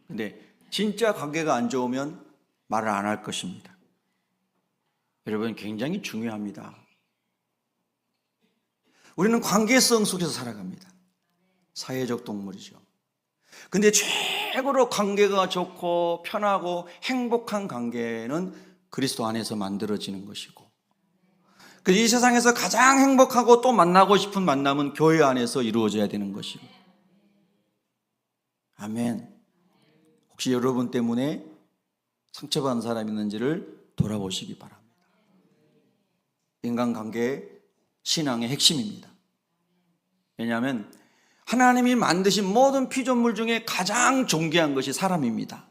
근데 진짜 관계가 안 좋으면 말을 안 할 것입니다. 여러분, 굉장히 중요합니다. 우리는 관계성 속에서 살아갑니다. 사회적 동물이죠. 근데 최고로 관계가 좋고 편하고 행복한 관계는 그리스도 안에서 만들어지는 것이고, 이 세상에서 가장 행복하고 또 만나고 싶은 만남은 교회 안에서 이루어져야 되는 것이고. 아멘. 혹시 여러분 때문에 상처받은 사람이 있는지를 돌아보시기 바랍니다. 인간관계 신앙의 핵심입니다. 왜냐하면 하나님이 만드신 모든 피조물 중에 가장 존귀한 것이 사람입니다.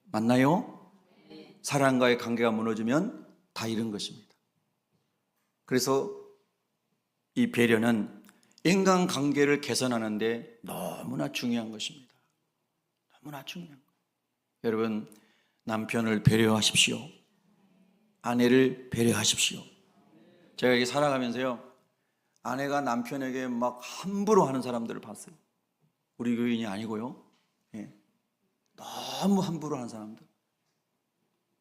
맞나요? 사람과의 관계가 무너지면 다 잃은 것입니다. 그래서 이 배려는 인간관계를 개선하는 데 너무나 중요한 것입니다. 너무나 중요한 것. 여러분, 남편을 배려하십시오. 아내를 배려하십시오. 제가 이렇게 살아가면서요, 아내가 남편에게 막 함부로 하는 사람들을 봤어요. 우리 교인이 아니고요. 예. 너무 함부로 하는 사람들.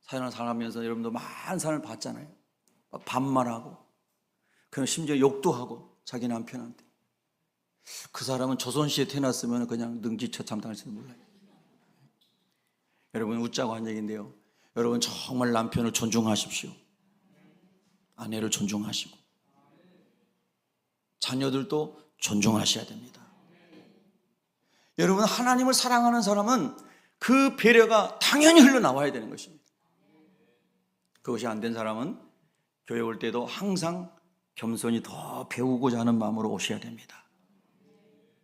사연을 살아가면서 여러분도 많은 사람을 봤잖아요. 반말하고, 그럼 심지어 욕도 하고 자기 남편한테. 그 사람은 조선시대에 태어났으면 그냥 능지처참 당할지도 몰라요. 여러분, 웃자고 한 얘기인데요, 여러분 정말 남편을 존중하십시오. 아내를 존중하시고 자녀들도 존중하셔야 됩니다. 여러분, 하나님을 사랑하는 사람은 그 배려가 당연히 흘러나와야 되는 것입니다. 그것이 안 된 사람은 교회 올 때도 항상 겸손히 더 배우고자 하는 마음으로 오셔야 됩니다.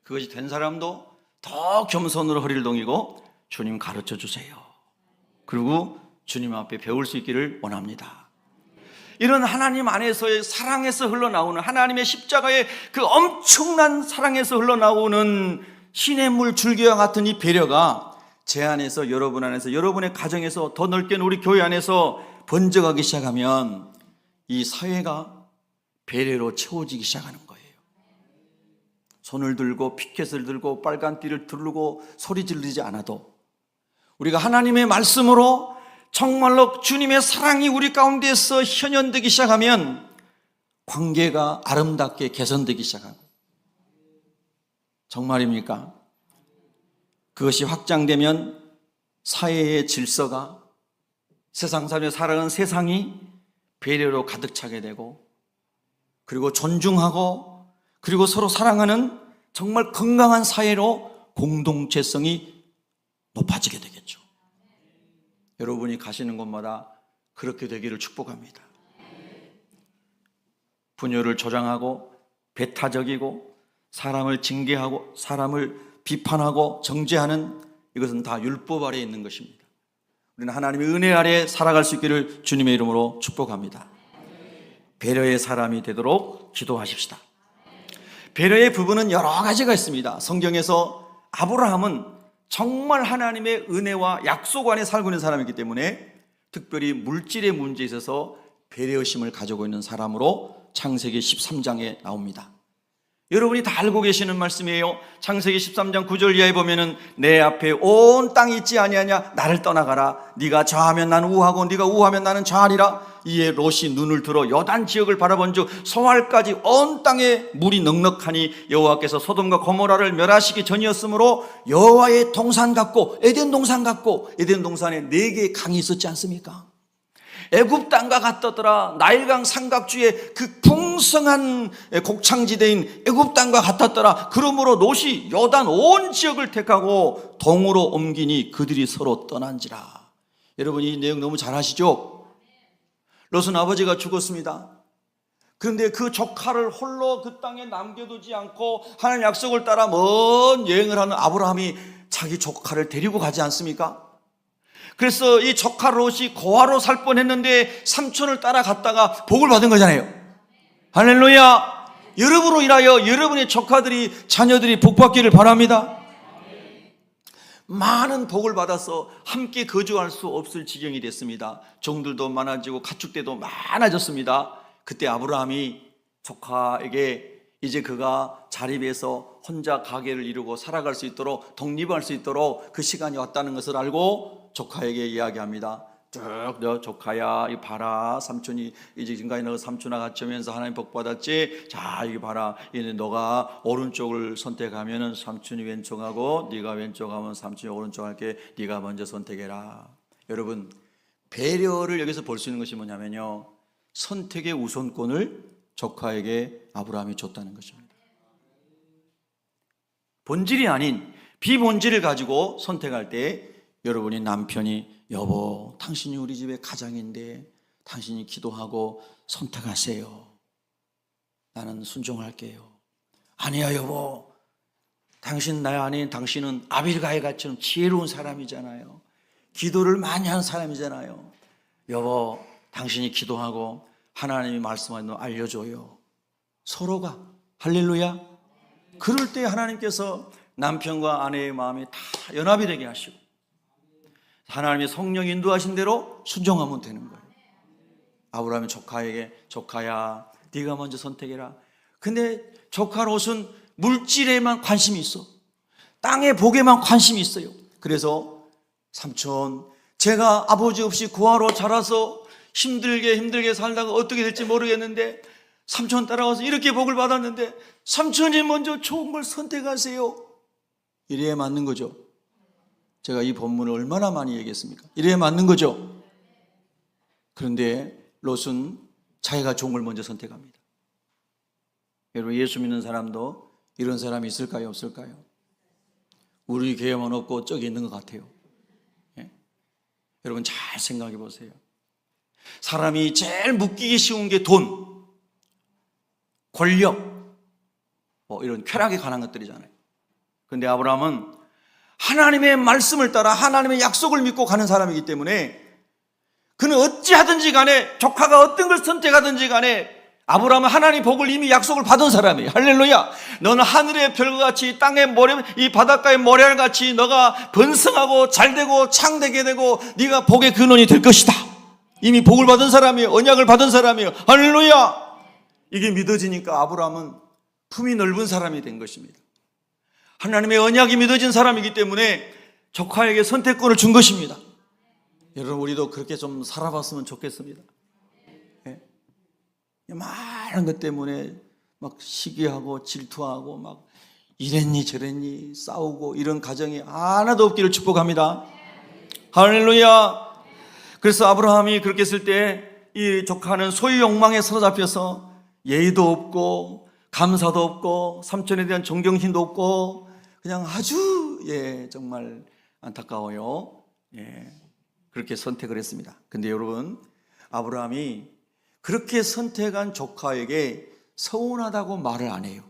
그것이 된 사람도 더 겸손으로 허리를 동이고 주님 가르쳐 주세요, 그리고 주님 앞에 배울 수 있기를 원합니다. 이런 하나님 안에서의 사랑에서 흘러나오는, 하나님의 십자가의 그 엄청난 사랑에서 흘러나오는 시냇물 줄기와 같은 이 배려가 제 안에서, 여러분 안에서, 여러분의 가정에서, 더 넓게는 우리 교회 안에서 번져가기 시작하면 이 사회가 배려로 채워지기 시작하는 거예요. 손을 들고 피켓을 들고 빨간 띠를 두르고 소리 지르지 않아도 우리가 하나님의 말씀으로 정말로 주님의 사랑이 우리 가운데서 현현되기 시작하면 관계가 아름답게 개선되기 시작합니다. 정말입니까? 그것이 확장되면 사회의 질서가, 세상 사람이 살아가는 세상이 배려로 가득 차게 되고, 그리고 존중하고, 그리고 서로 사랑하는 정말 건강한 사회로 공동체성이 높아지게 되겠죠. 여러분이 가시는 곳마다 그렇게 되기를 축복합니다. 분열을 조장하고 배타적이고 사람을 징계하고 사람을 비판하고 정죄하는, 이것은 다 율법 아래에 있는 것입니다. 우리는 하나님의 은혜 아래에 살아갈 수 있기를 주님의 이름으로 축복합니다. 배려의 사람이 되도록 기도하십시다. 배려의 부분은 여러 가지가 있습니다. 성경에서 아브라함은 정말 하나님의 은혜와 약속 안에 살고 있는 사람이기 때문에 특별히 물질의 문제에 있어서 배려심을 가지고 있는 사람으로 창세기 13장에 나옵니다. 여러분이 다 알고 계시는 말씀이에요. 창세기 13장 9절 이하에 보면은 내 앞에 온 땅이 있지 아니하냐, 나를 떠나가라. 네가 좌하면 나는 우하고 네가 우하면 나는 좌하리라. 이에 롯이 눈을 들어 요단 지역을 바라본즉 소알까지 온 땅에 물이 넉넉하니 여호와께서 소돔과 고모라를 멸하시기 전이었으므로 여호와의 동산 같고 에덴 동산 같고, 에덴 동산에 4개의 강이 있었지 않습니까? 애굽 땅과 같았더라. 나일강 삼각주의 그 풍성한 곡창지대인 애굽 땅과 같았더라. 그러므로 롯이 요단 온 지역을 택하고 동으로 옮기니 그들이 서로 떠난지라. 여러분, 이 내용 너무 잘 아시죠? 롯은 아버지가 죽었습니다. 그런데 그 조카를 홀로 그 땅에 남겨두지 않고 하나님 약속을 따라 먼 여행을 하는 아브라함이 자기 조카를 데리고 가지 않습니까? 그래서 이 조카 롯이 고아로 살 뻔했는데 삼촌을 따라갔다가 복을 받은 거잖아요. 할렐루야. 여러분으로 인하여 여러분의 조카들이, 자녀들이 복받기를 바랍니다. 많은 복을 받아서 함께 거주할 수 없을 지경이 됐습니다. 종들도 많아지고 가축대도 많아졌습니다. 그때 아브라함이 조카에게 이제 그가 자립해서 혼자 가게를 이루고 살아갈 수 있도록, 독립할 수 있도록 그 시간이 왔다는 것을 알고 조카에게 이야기합니다. 쭉 너 조카야, 이 봐라, 삼촌이 이제 지금까지 너 삼촌과 같이 하면서 하나님 복 받았지. 자, 이거 봐라, 이제 너가 오른쪽을 선택하면은 삼촌이 왼쪽하고 네가 왼쪽하면 삼촌이 오른쪽 할게. 네가 먼저 선택해라. 여러분, 배려를 여기서 볼 수 있는 것이 뭐냐면요, 선택의 우선권을 조카에게 아브라함이 줬다는 것입니다. 본질이 아닌 비본질을 가지고 선택할 때 여러분이 남편이 여보, 당신이 우리 집의 가장인데 당신이 기도하고 선택하세요. 나는 순종할게요. 아니야 여보, 당신 나의 아내인 당신은 아빌가일 같처럼 지혜로운 사람이잖아요. 기도를 많이 한 사람이잖아요. 여보, 당신이 기도하고 하나님이 말씀하는 거 알려줘요. 서로가, 할렐루야. 그럴 때 하나님께서 남편과 아내의 마음이 다 연합이 되게 하시고 하나님의 성령 인도하신 대로 순종하면 되는 거예요. 아브라함이 조카에게 조카야, 네가 먼저 선택해라. 근데 조카 롯은 물질에만 관심이 있어. 땅의 복에만 관심이 있어요. 그래서 삼촌, 제가 아버지 없이 고아로 자라서 힘들게 살다가 어떻게 될지 모르겠는데 삼촌 따라와서 이렇게 복을 받았는데 삼촌이 먼저 좋은 걸 선택하세요. 이래야 맞는 거죠. 제가 이 본문을 얼마나 많이 얘기했습니까? 이래야 맞는 거죠. 그런데 롯은 자기가 좋은 걸 먼저 선택합니다. 여러분, 예수 믿는 사람도 이런 사람이 있을까요? 없을까요? 우리 교회만 없고 저기 있는 것 같아요. 예? 여러분 잘 생각해 보세요. 사람이 제일 묶이기 쉬운 게 돈, 권력, 이런 쾌락에 관한 것들이잖아요. 그런데 아브라함은 하나님의 말씀을 따라 하나님의 약속을 믿고 가는 사람이기 때문에 그는 어찌하든지 간에 조카가 어떤 걸 선택하든지 간에 아브라함은 하나님 복을 이미 약속을 받은 사람이에요. 할렐루야. 너는 하늘의 별과 같이 땅의 모래, 이 바닷가의 모래알 같이 너가 번성하고 잘되고 창되게 되고 네가 복의 근원이 될 것이다. 이미 복을 받은 사람이에요. 언약을 받은 사람이에요. 할렐루야. 이게 믿어지니까 아브라함은 품이 넓은 사람이 된 것입니다. 하나님의 언약이 믿어진 사람이기 때문에 조카에게 선택권을 준 것입니다. 여러분, 우리도 그렇게 좀 살아봤으면 좋겠습니다. 네? 많은 것 때문에 막 시기하고 질투하고 막 이랬니 저랬니 싸우고 이런 가정이 하나도 없기를 축복합니다. 할렐루야. 그래서 아브라함이 그렇게 했을 때 이 조카는 소유 욕망에 사로잡혀서 예의도 없고 감사도 없고 삼촌에 대한 존경심도 없고 그냥 아주 정말 안타까워요. 그렇게 선택을 했습니다. 근데 여러분, 아브라함이 그렇게 선택한 조카에게 서운하다고 말을 안 해요.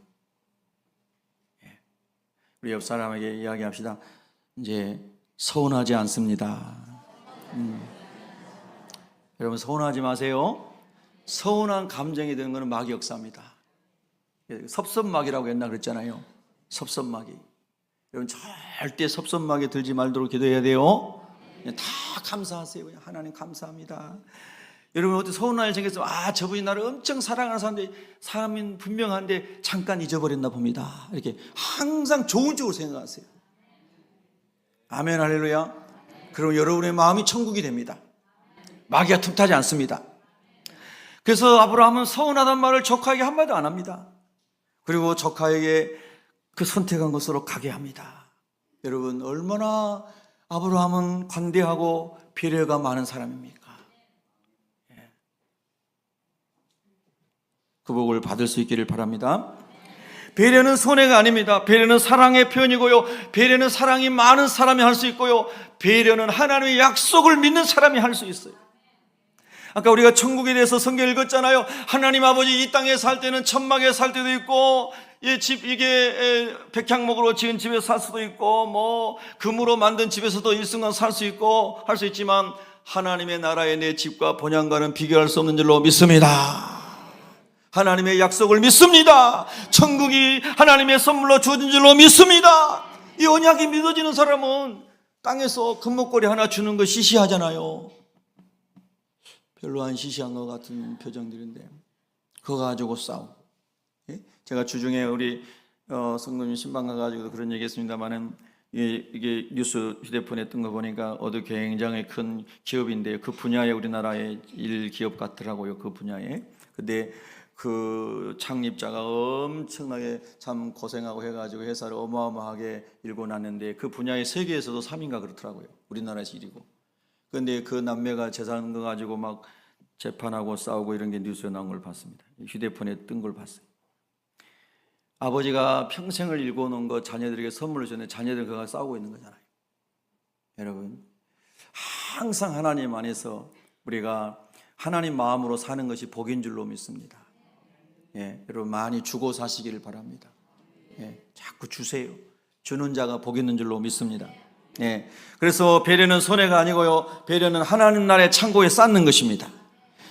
우리 옆 사람에게 이야기합시다. 이제 서운하지 않습니다. 여러분, 서운하지 마세요. 서운한 감정이 드는 것은 마귀 역사입니다. 섭섭마귀라고 옛날 그랬잖아요. 섭섭마귀. 여러분, 절대 섭섭마귀에 들지 말도록 기도해야 돼요. 다 감사하세요. 그냥 하나님 감사합니다. 여러분, 어디 서운한 일 생겼으면 저분이 나를 엄청 사랑하는 사람인데 사람인 분명한데 잠깐 잊어버렸나 봅니다. 이렇게 항상 좋은 쪽으로 생각하세요. 아멘, 할렐루야. 그럼 여러분의 마음이 천국이 됩니다. 마귀가 틈타지 않습니다. 그래서 아브라함은 서운하단 말을 조카에게 한마디도 안 합니다. 그리고 조카에게 그 선택한 것으로 가게 합니다. 여러분, 얼마나 아브라함은 관대하고 배려가 많은 사람입니까? 그 복을 받을 수 있기를 바랍니다. 배려는 손해가 아닙니다. 배려는 사랑의 표현이고요. 배려는 사랑이 많은 사람이 할 수 있고요. 배려는 하나님의 약속을 믿는 사람이 할 수 있어요. 아까 우리가 천국에 대해서 성경 읽었잖아요. 하나님 아버지 이 땅에 살 때는 천막에 살 때도 있고 이게 백향목으로 지은 집에 살 수도 있고 금으로 만든 집에서도 일순간 살 수 있고 할 수 있지만 하나님의 나라의 내 집과 본향과는 비교할 수 없는 줄로 믿습니다. 하나님의 약속을 믿습니다. 천국이 하나님의 선물로 주어진 줄로 믿습니다. 이 언약이 믿어지는 사람은 땅에서 금목걸이 하나 주는 거 시시하잖아요. 별로 안 시시한 것 같은 표정들인데 그거 가지고 싸우고. 제가 주중에 우리 성도님 신방 가가지고 그런 얘기 했습니다만은 이게 뉴스 휴대폰에 뜬 거 보니까 어디 굉장히 큰 기업인데요. 그 분야에 우리나라의 일 기업 같더라고요. 그 분야에. 근데 그 창립자가 엄청나게 참 고생하고 해가지고 회사를 어마어마하게 일고 났는데 그 분야에 세계에서도 3위인가 그렇더라고요. 우리나라에서 1위고. 그런데 그 남매가 재산 거 가지고 막 재판하고 싸우고 이런 게 뉴스에 나온 걸 봤습니다. 휴대폰에 뜬 걸 봤어요. 아버지가 평생을 일궈 놓은 거 자녀들에게 선물로 줬는데 자녀들 그거 싸우고 있는 거잖아요. 여러분, 항상 하나님 안에서 우리가 하나님 마음으로 사는 것이 복인 줄로 믿습니다. 여러분 많이 주고 사시기를 바랍니다. 자꾸 주세요. 주는 자가 복 있는 줄로 믿습니다. 그래서 배려는 손해가 아니고요. 배려는 하나님 나라의 창고에 쌓는 것입니다.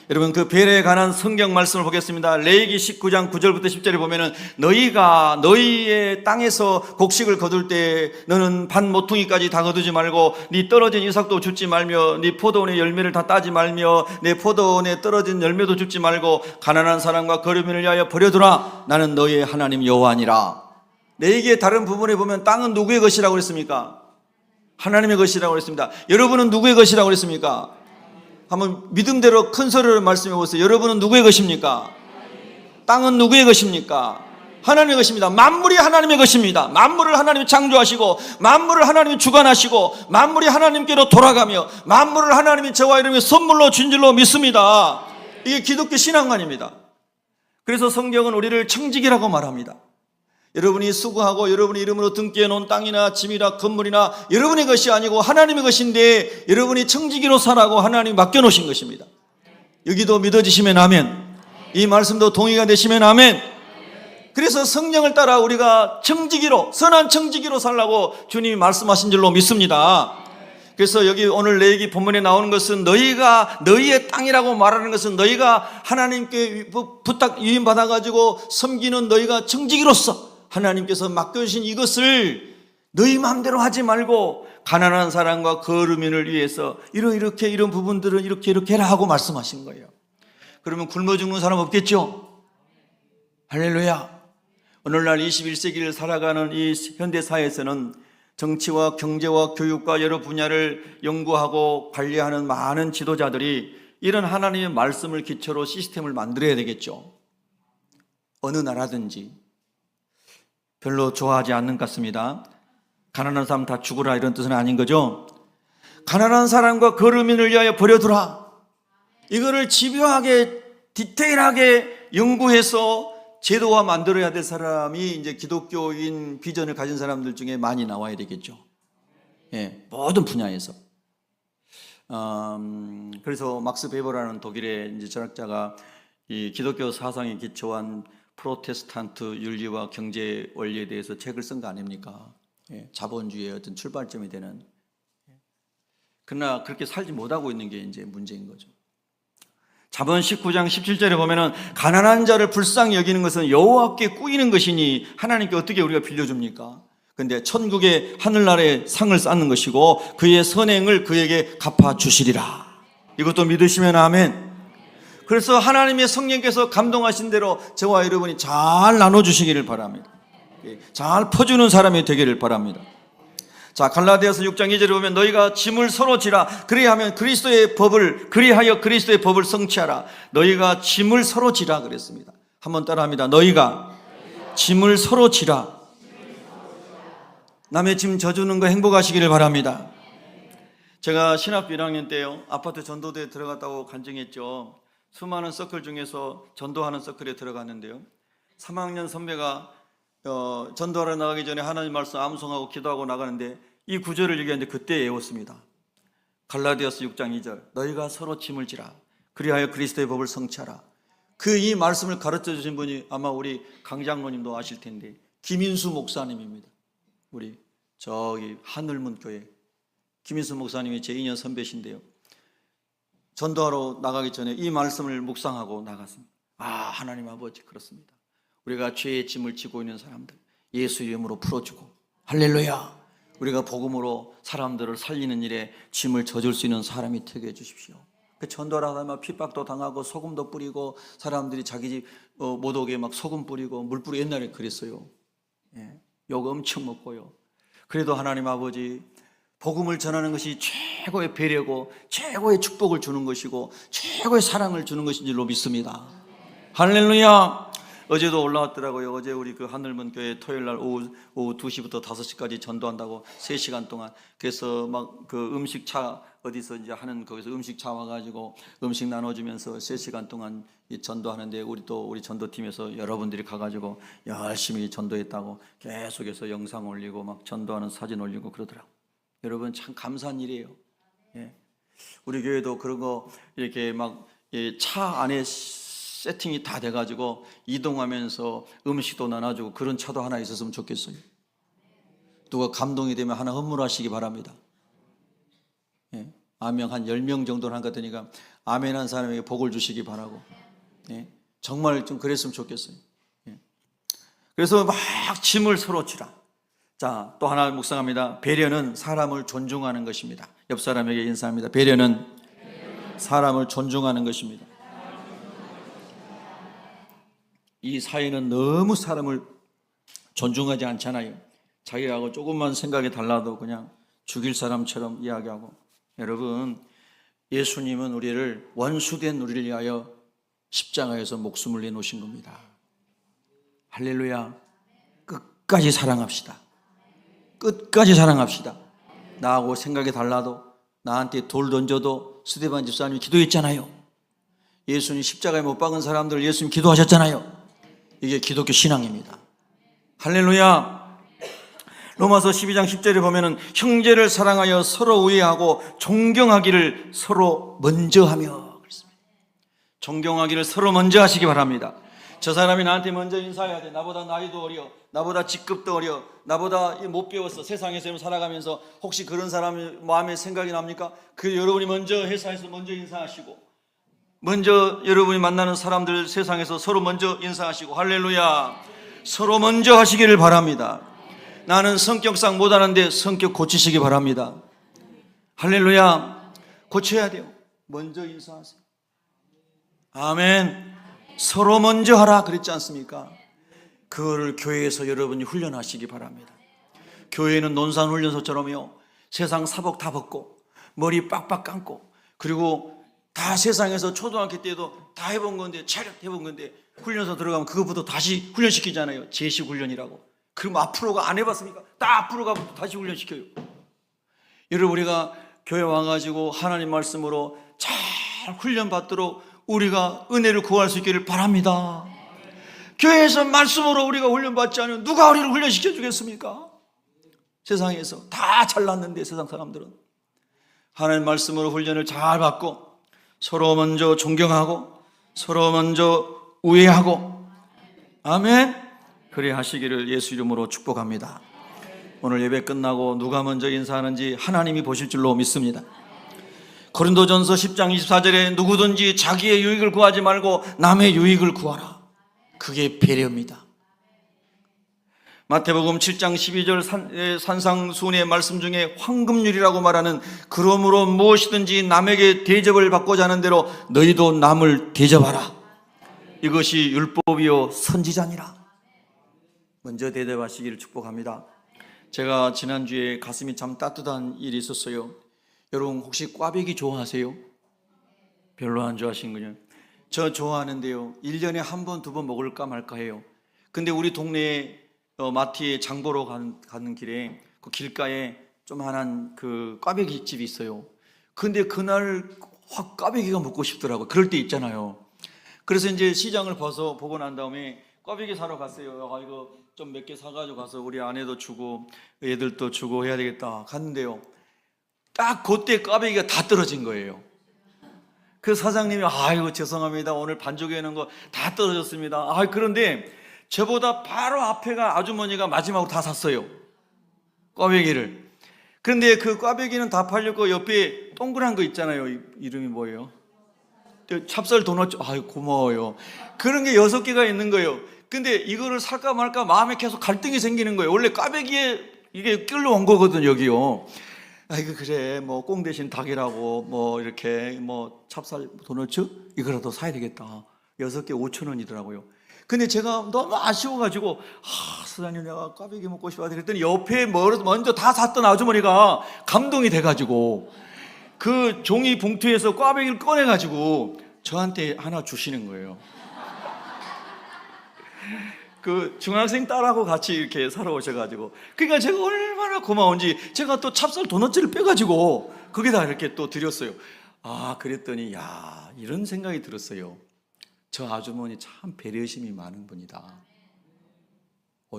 여러분, 그 배려에 관한 성경 말씀을 보겠습니다. 레위기 19장 9절부터 10절에 보면은 너희가 너희의 땅에서 곡식을 거둘 때 너는 반 모퉁이까지 다 거두지 말고 네 떨어진 이삭도 줍지 말며 네 포도원의 열매를 다 따지 말며 내 포도원에 떨어진 열매도 줍지 말고 가난한 사람과 거류민을 위하여 버려두라. 나는 너희의 하나님 여호와니라. 레위기의 다른 부분에 보면 땅은 누구의 것이라고 그랬습니까? 하나님의 것이라고 그랬습니다. 여러분은 누구의 것이라고 그랬습니까? 한번 믿음대로 큰 소리로 말씀해 보세요. 여러분은 누구의 것입니까? 땅은 누구의 것입니까? 하나님의 것입니다. 만물이 하나님의 것입니다. 만물을 하나님이 창조하시고 만물을 하나님이 주관하시고 만물이 하나님께로 돌아가며 만물을 하나님이 저와 여러분의 선물로 준 줄로 믿습니다. 이게 기독교 신앙관입니다. 그래서 성경은 우리를 청지기라고 말합니다. 여러분이 수고하고 여러분의 이름으로 등기해 놓은 땅이나 집이나 건물이나 여러분의 것이 아니고 하나님의 것인데 여러분이 청지기로 살라고 하나님이 맡겨놓으신 것입니다. 여기도 믿어지시면 아멘. 이 말씀도 동의가 되시면 아멘. 그래서 성령을 따라 우리가 청지기로, 선한 청지기로 살라고 주님이 말씀하신 줄로 믿습니다. 그래서 여기 오늘 내 얘기 본문에 나오는 것은 너희가 너희의 땅이라고 말하는 것은 너희가 하나님께 부탁 유인받아가지고 섬기는 너희가 청지기로서 하나님께서 맡겨주신 이것을 너희 마음대로 하지 말고 가난한 사람과 거르민을 위해서 이렇게 이런 부분들은 이렇게 해라 하고 말씀하신 거예요. 그러면 굶어 죽는 사람 없겠죠? 할렐루야. 오늘날 21세기를 살아가는 이 현대사회에서는 정치와 경제와 교육과 여러 분야를 연구하고 관리하는 많은 지도자들이 이런 하나님의 말씀을 기초로 시스템을 만들어야 되겠죠. 어느 나라든지 별로 좋아하지 않는 것 같습니다. 가난한 사람 다 죽으라 이런 뜻은 아닌 거죠. 가난한 사람과 거르민을 위하여 버려두라. 이거를 집요하게 디테일하게 연구해서 제도화 만들어야 될 사람이 이제 기독교인 비전을 가진 사람들 중에 많이 나와야 되겠죠. 예, 모든 분야에서. 그래서 막스 베버라는 독일의 이제 철학자가 이 기독교 사상에 기초한 프로테스탄트 윤리와 경제 원리에 대해서 책을 쓴 거 아닙니까? 예, 자본주의의 어떤 출발점이 되는. 그러나 그렇게 살지 못하고 있는 게 이제 문제인 거죠. 잠언 19장 17절에 보면은 가난한 자를 불쌍히 여기는 것은 여호와께 꾸이는 것이니 하나님께 어떻게 우리가 빌려줍니까? 근데 천국의 하늘나라의 상을 쌓는 것이고 그의 선행을 그에게 갚아주시리라. 이것도 믿으시면 아멘. 그래서 하나님의 성령께서 감동하신 대로 저와 여러분이 잘 나눠주시기를 바랍니다. 잘 퍼주는 사람이 되기를 바랍니다. 자, 갈라디아서 6장 2절에 보면 너희가 짐을 서로 지라. 그리하여 그리스도의 법을 성취하라. 너희가 짐을 서로 지라 그랬습니다. 한번 따라합니다. 너희가 짐을 서로 지라. 남의 짐 져주는 거 행복하시기를 바랍니다. 제가 신학교 1학년 때요, 아파트 전도대에 들어갔다고 간증했죠. 수많은 서클 중에서 전도하는 서클에 들어갔는데요, 3학년 선배가 전도하러 나가기 전에 하나님 말씀 암송하고 기도하고 나가는데 이 구절을 얘기하는데 그때 외웠습니다. 갈라디아서 6장 2절 너희가 서로 짐을 지라. 그리하여 그리스도의 법을 성취하라. 이 말씀을 가르쳐 주신 분이 아마 우리 강장로님도 아실 텐데 김인수 목사님입니다. 우리 저기 하늘문 교회 김인수 목사님이 제 2년 선배신데요, 전도하러 나가기 전에 이 말씀을 묵상하고 나갔습니다. 하나님 아버지, 그렇습니다. 우리가 죄의 짐을 지고 있는 사람들 예수 이름으로 풀어주고, 할렐루야, 우리가 복음으로 사람들을 살리는 일에 짐을 져줄 수 있는 사람이 되게 해주십시오. 전도를 하다가 핍박도 당하고 소금도 뿌리고 사람들이 자기 집 못 오게 막 소금 뿌리고 물 뿌리고 옛날에 그랬어요. 욕 엄청 먹고요. 그래도 하나님 아버지, 복음을 전하는 것이 최고의 배려고 최고의 축복을 주는 것이고 최고의 사랑을 주는 것인 줄로 믿습니다. 할렐루야. 어제도 올라왔더라고요. 어제 우리 그 하늘문 교회 토요일 날 오후 2시부터 5시까지 전도한다고 3시간 동안. 그래서 막 그 음식차 어디서 이제 하는 거기서 음식차 와가지고 음식 나눠주면서 3시간 동안 전도하는데 우리 전도팀에서 여러분들이 가가지고 열심히 전도했다고 계속해서 영상 올리고 막 전도하는 사진 올리고 그러더라고요. 여러분 참 감사한 일이에요. 예. 우리 교회도 그런 거 이렇게 막 차 안에 세팅이 다 돼가지고 이동하면서 음식도 나눠주고 그런 차도 하나 있었으면 좋겠어요. 누가 감동이 되면 하나 헌물하시기 바랍니다. 예. 아멘 한 10명 정도는 한 것 같으니까 아멘한 사람에게 복을 주시기 바라고. 예. 정말 좀 그랬으면 좋겠어요. 예. 그래서 막 짐을 서로 지라. 자, 또 하나 묵상합니다. 배려는 사람을 존중하는 것입니다. 옆 사람에게 인사합니다. 배려는 사람을 존중하는 것입니다. 이 사회는 너무 사람을 존중하지 않잖아요. 자기하고 조금만 생각이 달라도 그냥 죽일 사람처럼 이야기하고. 여러분, 예수님은 우리를 원수된 우리를 위하여 십자가에서 목숨을 내놓으신 겁니다. 할렐루야. 끝까지 사랑합시다. 끝까지 사랑합시다. 나하고 생각이 달라도, 나한테 돌 던져도 스데반 집사님이 기도했잖아요. 예수님 십자가에 못 박은 사람들 예수님 기도하셨잖아요. 이게 기독교 신앙입니다. 할렐루야. 로마서 12장 10절에 보면은 형제를 사랑하여 서로 우애하고 존경하기를 서로 먼저 하며 그랬습니다. 존경하기를 서로 먼저 하시기 바랍니다. 저 사람이 나한테 먼저 인사해야 돼. 나보다 나이도 어려, 나보다 직급도 어려, 나보다 못 배웠어. 세상에서 살아가면서 혹시 그런 사람이 마음에 생각이 납니까? 그 여러분이 먼저 회사에서 먼저 인사하시고, 먼저 여러분이 만나는 사람들 세상에서 서로 먼저 인사하시고, 할렐루야. 서로 먼저 하시기를 바랍니다. 나는 성격상 못하는데 성격 고치시기 바랍니다. 할렐루야. 고쳐야 돼요. 먼저 인사하세요. 아멘. 서로 먼저 하라 그랬지 않습니까? 그거를 교회에서 여러분이 훈련하시기 바랍니다. 교회는 논산훈련소처럼요, 세상 사복 다 벗고 머리 빡빡 감고, 그리고 다 세상에서 초등학교 때도 다 해본 건데, 차렷 해본 건데, 훈련소 들어가면 그것부터 다시 훈련시키잖아요. 제식 훈련이라고. 그럼 앞으로가 안 해봤습니까? 딱 앞으로 가면 다시 훈련시켜요. 여러분, 우리가 교회 와가지고 하나님 말씀으로 잘 훈련받도록 우리가 은혜를 구할 수 있기를 바랍니다. 교회에서 말씀으로 우리가 훈련받지 않으면 누가 우리를 훈련시켜 주겠습니까? 세상에서 다 잘났는데, 세상 사람들은. 하나님 말씀으로 훈련을 잘 받고 서로 먼저 존경하고 서로 먼저 우애하고, 아멘. 그래 하시기를 예수 이름으로 축복합니다. 오늘 예배 끝나고 누가 먼저 인사하는지 하나님이 보실 줄로 믿습니다. 고린도전서 10장 24절에 누구든지 자기의 유익을 구하지 말고 남의 유익을 구하라. 그게 배려입니다. 마태복음 7장 12절 산상수훈의 말씀 중에 황금률이라고 말하는, 그러므로 무엇이든지 남에게 대접을 받고자 하는 대로 너희도 남을 대접하라. 이것이 율법이요 선지자니라. 먼저 대접하시기를 축복합니다. 제가 지난주에 가슴이 참 따뜻한 일이 있었어요. 여러분 혹시 꽈배기 좋아하세요? 별로 안 좋아하시는군요. 저 좋아하는데요, 1년에 한 번, 두 번 먹을까 말까 해요. 근데 우리 동네에 마트에 장 보러 가는 길에 그 길가에 조만한 그 꽈배기 집이 있어요. 근데 그날 확 꽈배기가 먹고 싶더라고요. 그럴 때 있잖아요. 그래서 이제 시장을 보고 난 다음에 꽈배기 사러 갔어요. 아, 이거 좀 몇 개 사가지고 가서 우리 아내도 주고 애들도 주고 해야 되겠다 갔는데요, 딱 그때 꽈배기가 다 떨어진 거예요. 그 사장님이 아이고 죄송합니다, 오늘 반죽해 놓은 거 다 떨어졌습니다. 아, 그런데 저보다 바로 앞에가 아주머니가 마지막으로 다 샀어요, 꽈배기를. 그런데 그 꽈배기는 다 팔렸고 옆에 동그란 거 있잖아요. 이름이 뭐예요? 찹쌀 도넛. 아유 고마워요. 그런 게 6개가 있는 거예요. 근데 이거를 살까 말까 마음에 계속 갈등이 생기는 거예요. 원래 꽈배기에 이게 끌려온 거거든, 여기요. 아이고 그래, 뭐 꽁 대신 닭이라고 뭐 이렇게 뭐 찹쌀 도넛 이거라도 사야 되겠다. 6개 5,000원이더라고요. 근데 제가 너무 아쉬워가지고, 사장님 내가 꽈배기 먹고 싶어요 그랬더니 옆에 먼저 다 샀던 아주머니가 감동이 돼가지고 그 종이 봉투에서 꽈배기를 꺼내가지고 저한테 하나 주시는 거예요. 그 중학생 딸하고 같이 이렇게 사러 오셔가지고, 그러니까 제가 얼마나 고마운지 제가 또 찹쌀 도넛을 빼가지고 거기다 이렇게 또 드렸어요. 아, 그랬더니 야, 이런 생각이 들었어요. 저 아주머니 참 배려심이 많은 분이다.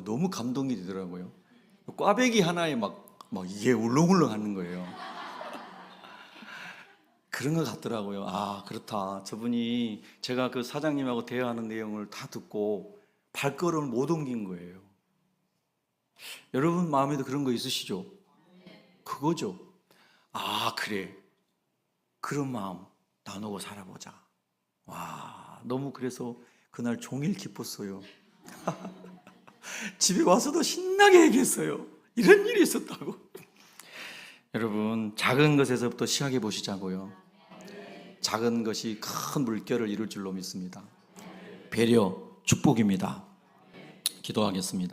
너무 감동이 되더라고요. 꽈배기 하나에 막 이게 울렁울렁 하는 거예요. 그런 것 같더라고요. 아, 그렇다. 저분이 제가 그 사장님하고 대화하는 내용을 다 듣고 발걸음을 못 옮긴 거예요. 여러분 마음에도 그런 거 있으시죠? 그거죠. 아, 그래. 그런 마음 나누고 살아보자. 와, 너무 그래서 그날 종일 기뻤어요. 집에 와서도 신나게 얘기했어요. 이런 일이 있었다고. 여러분, 작은 것에서부터 시작해 보시자고요. 작은 것이 큰 물결을 이룰 줄로 믿습니다. 배려, 축복입니다. 기도하겠습니다.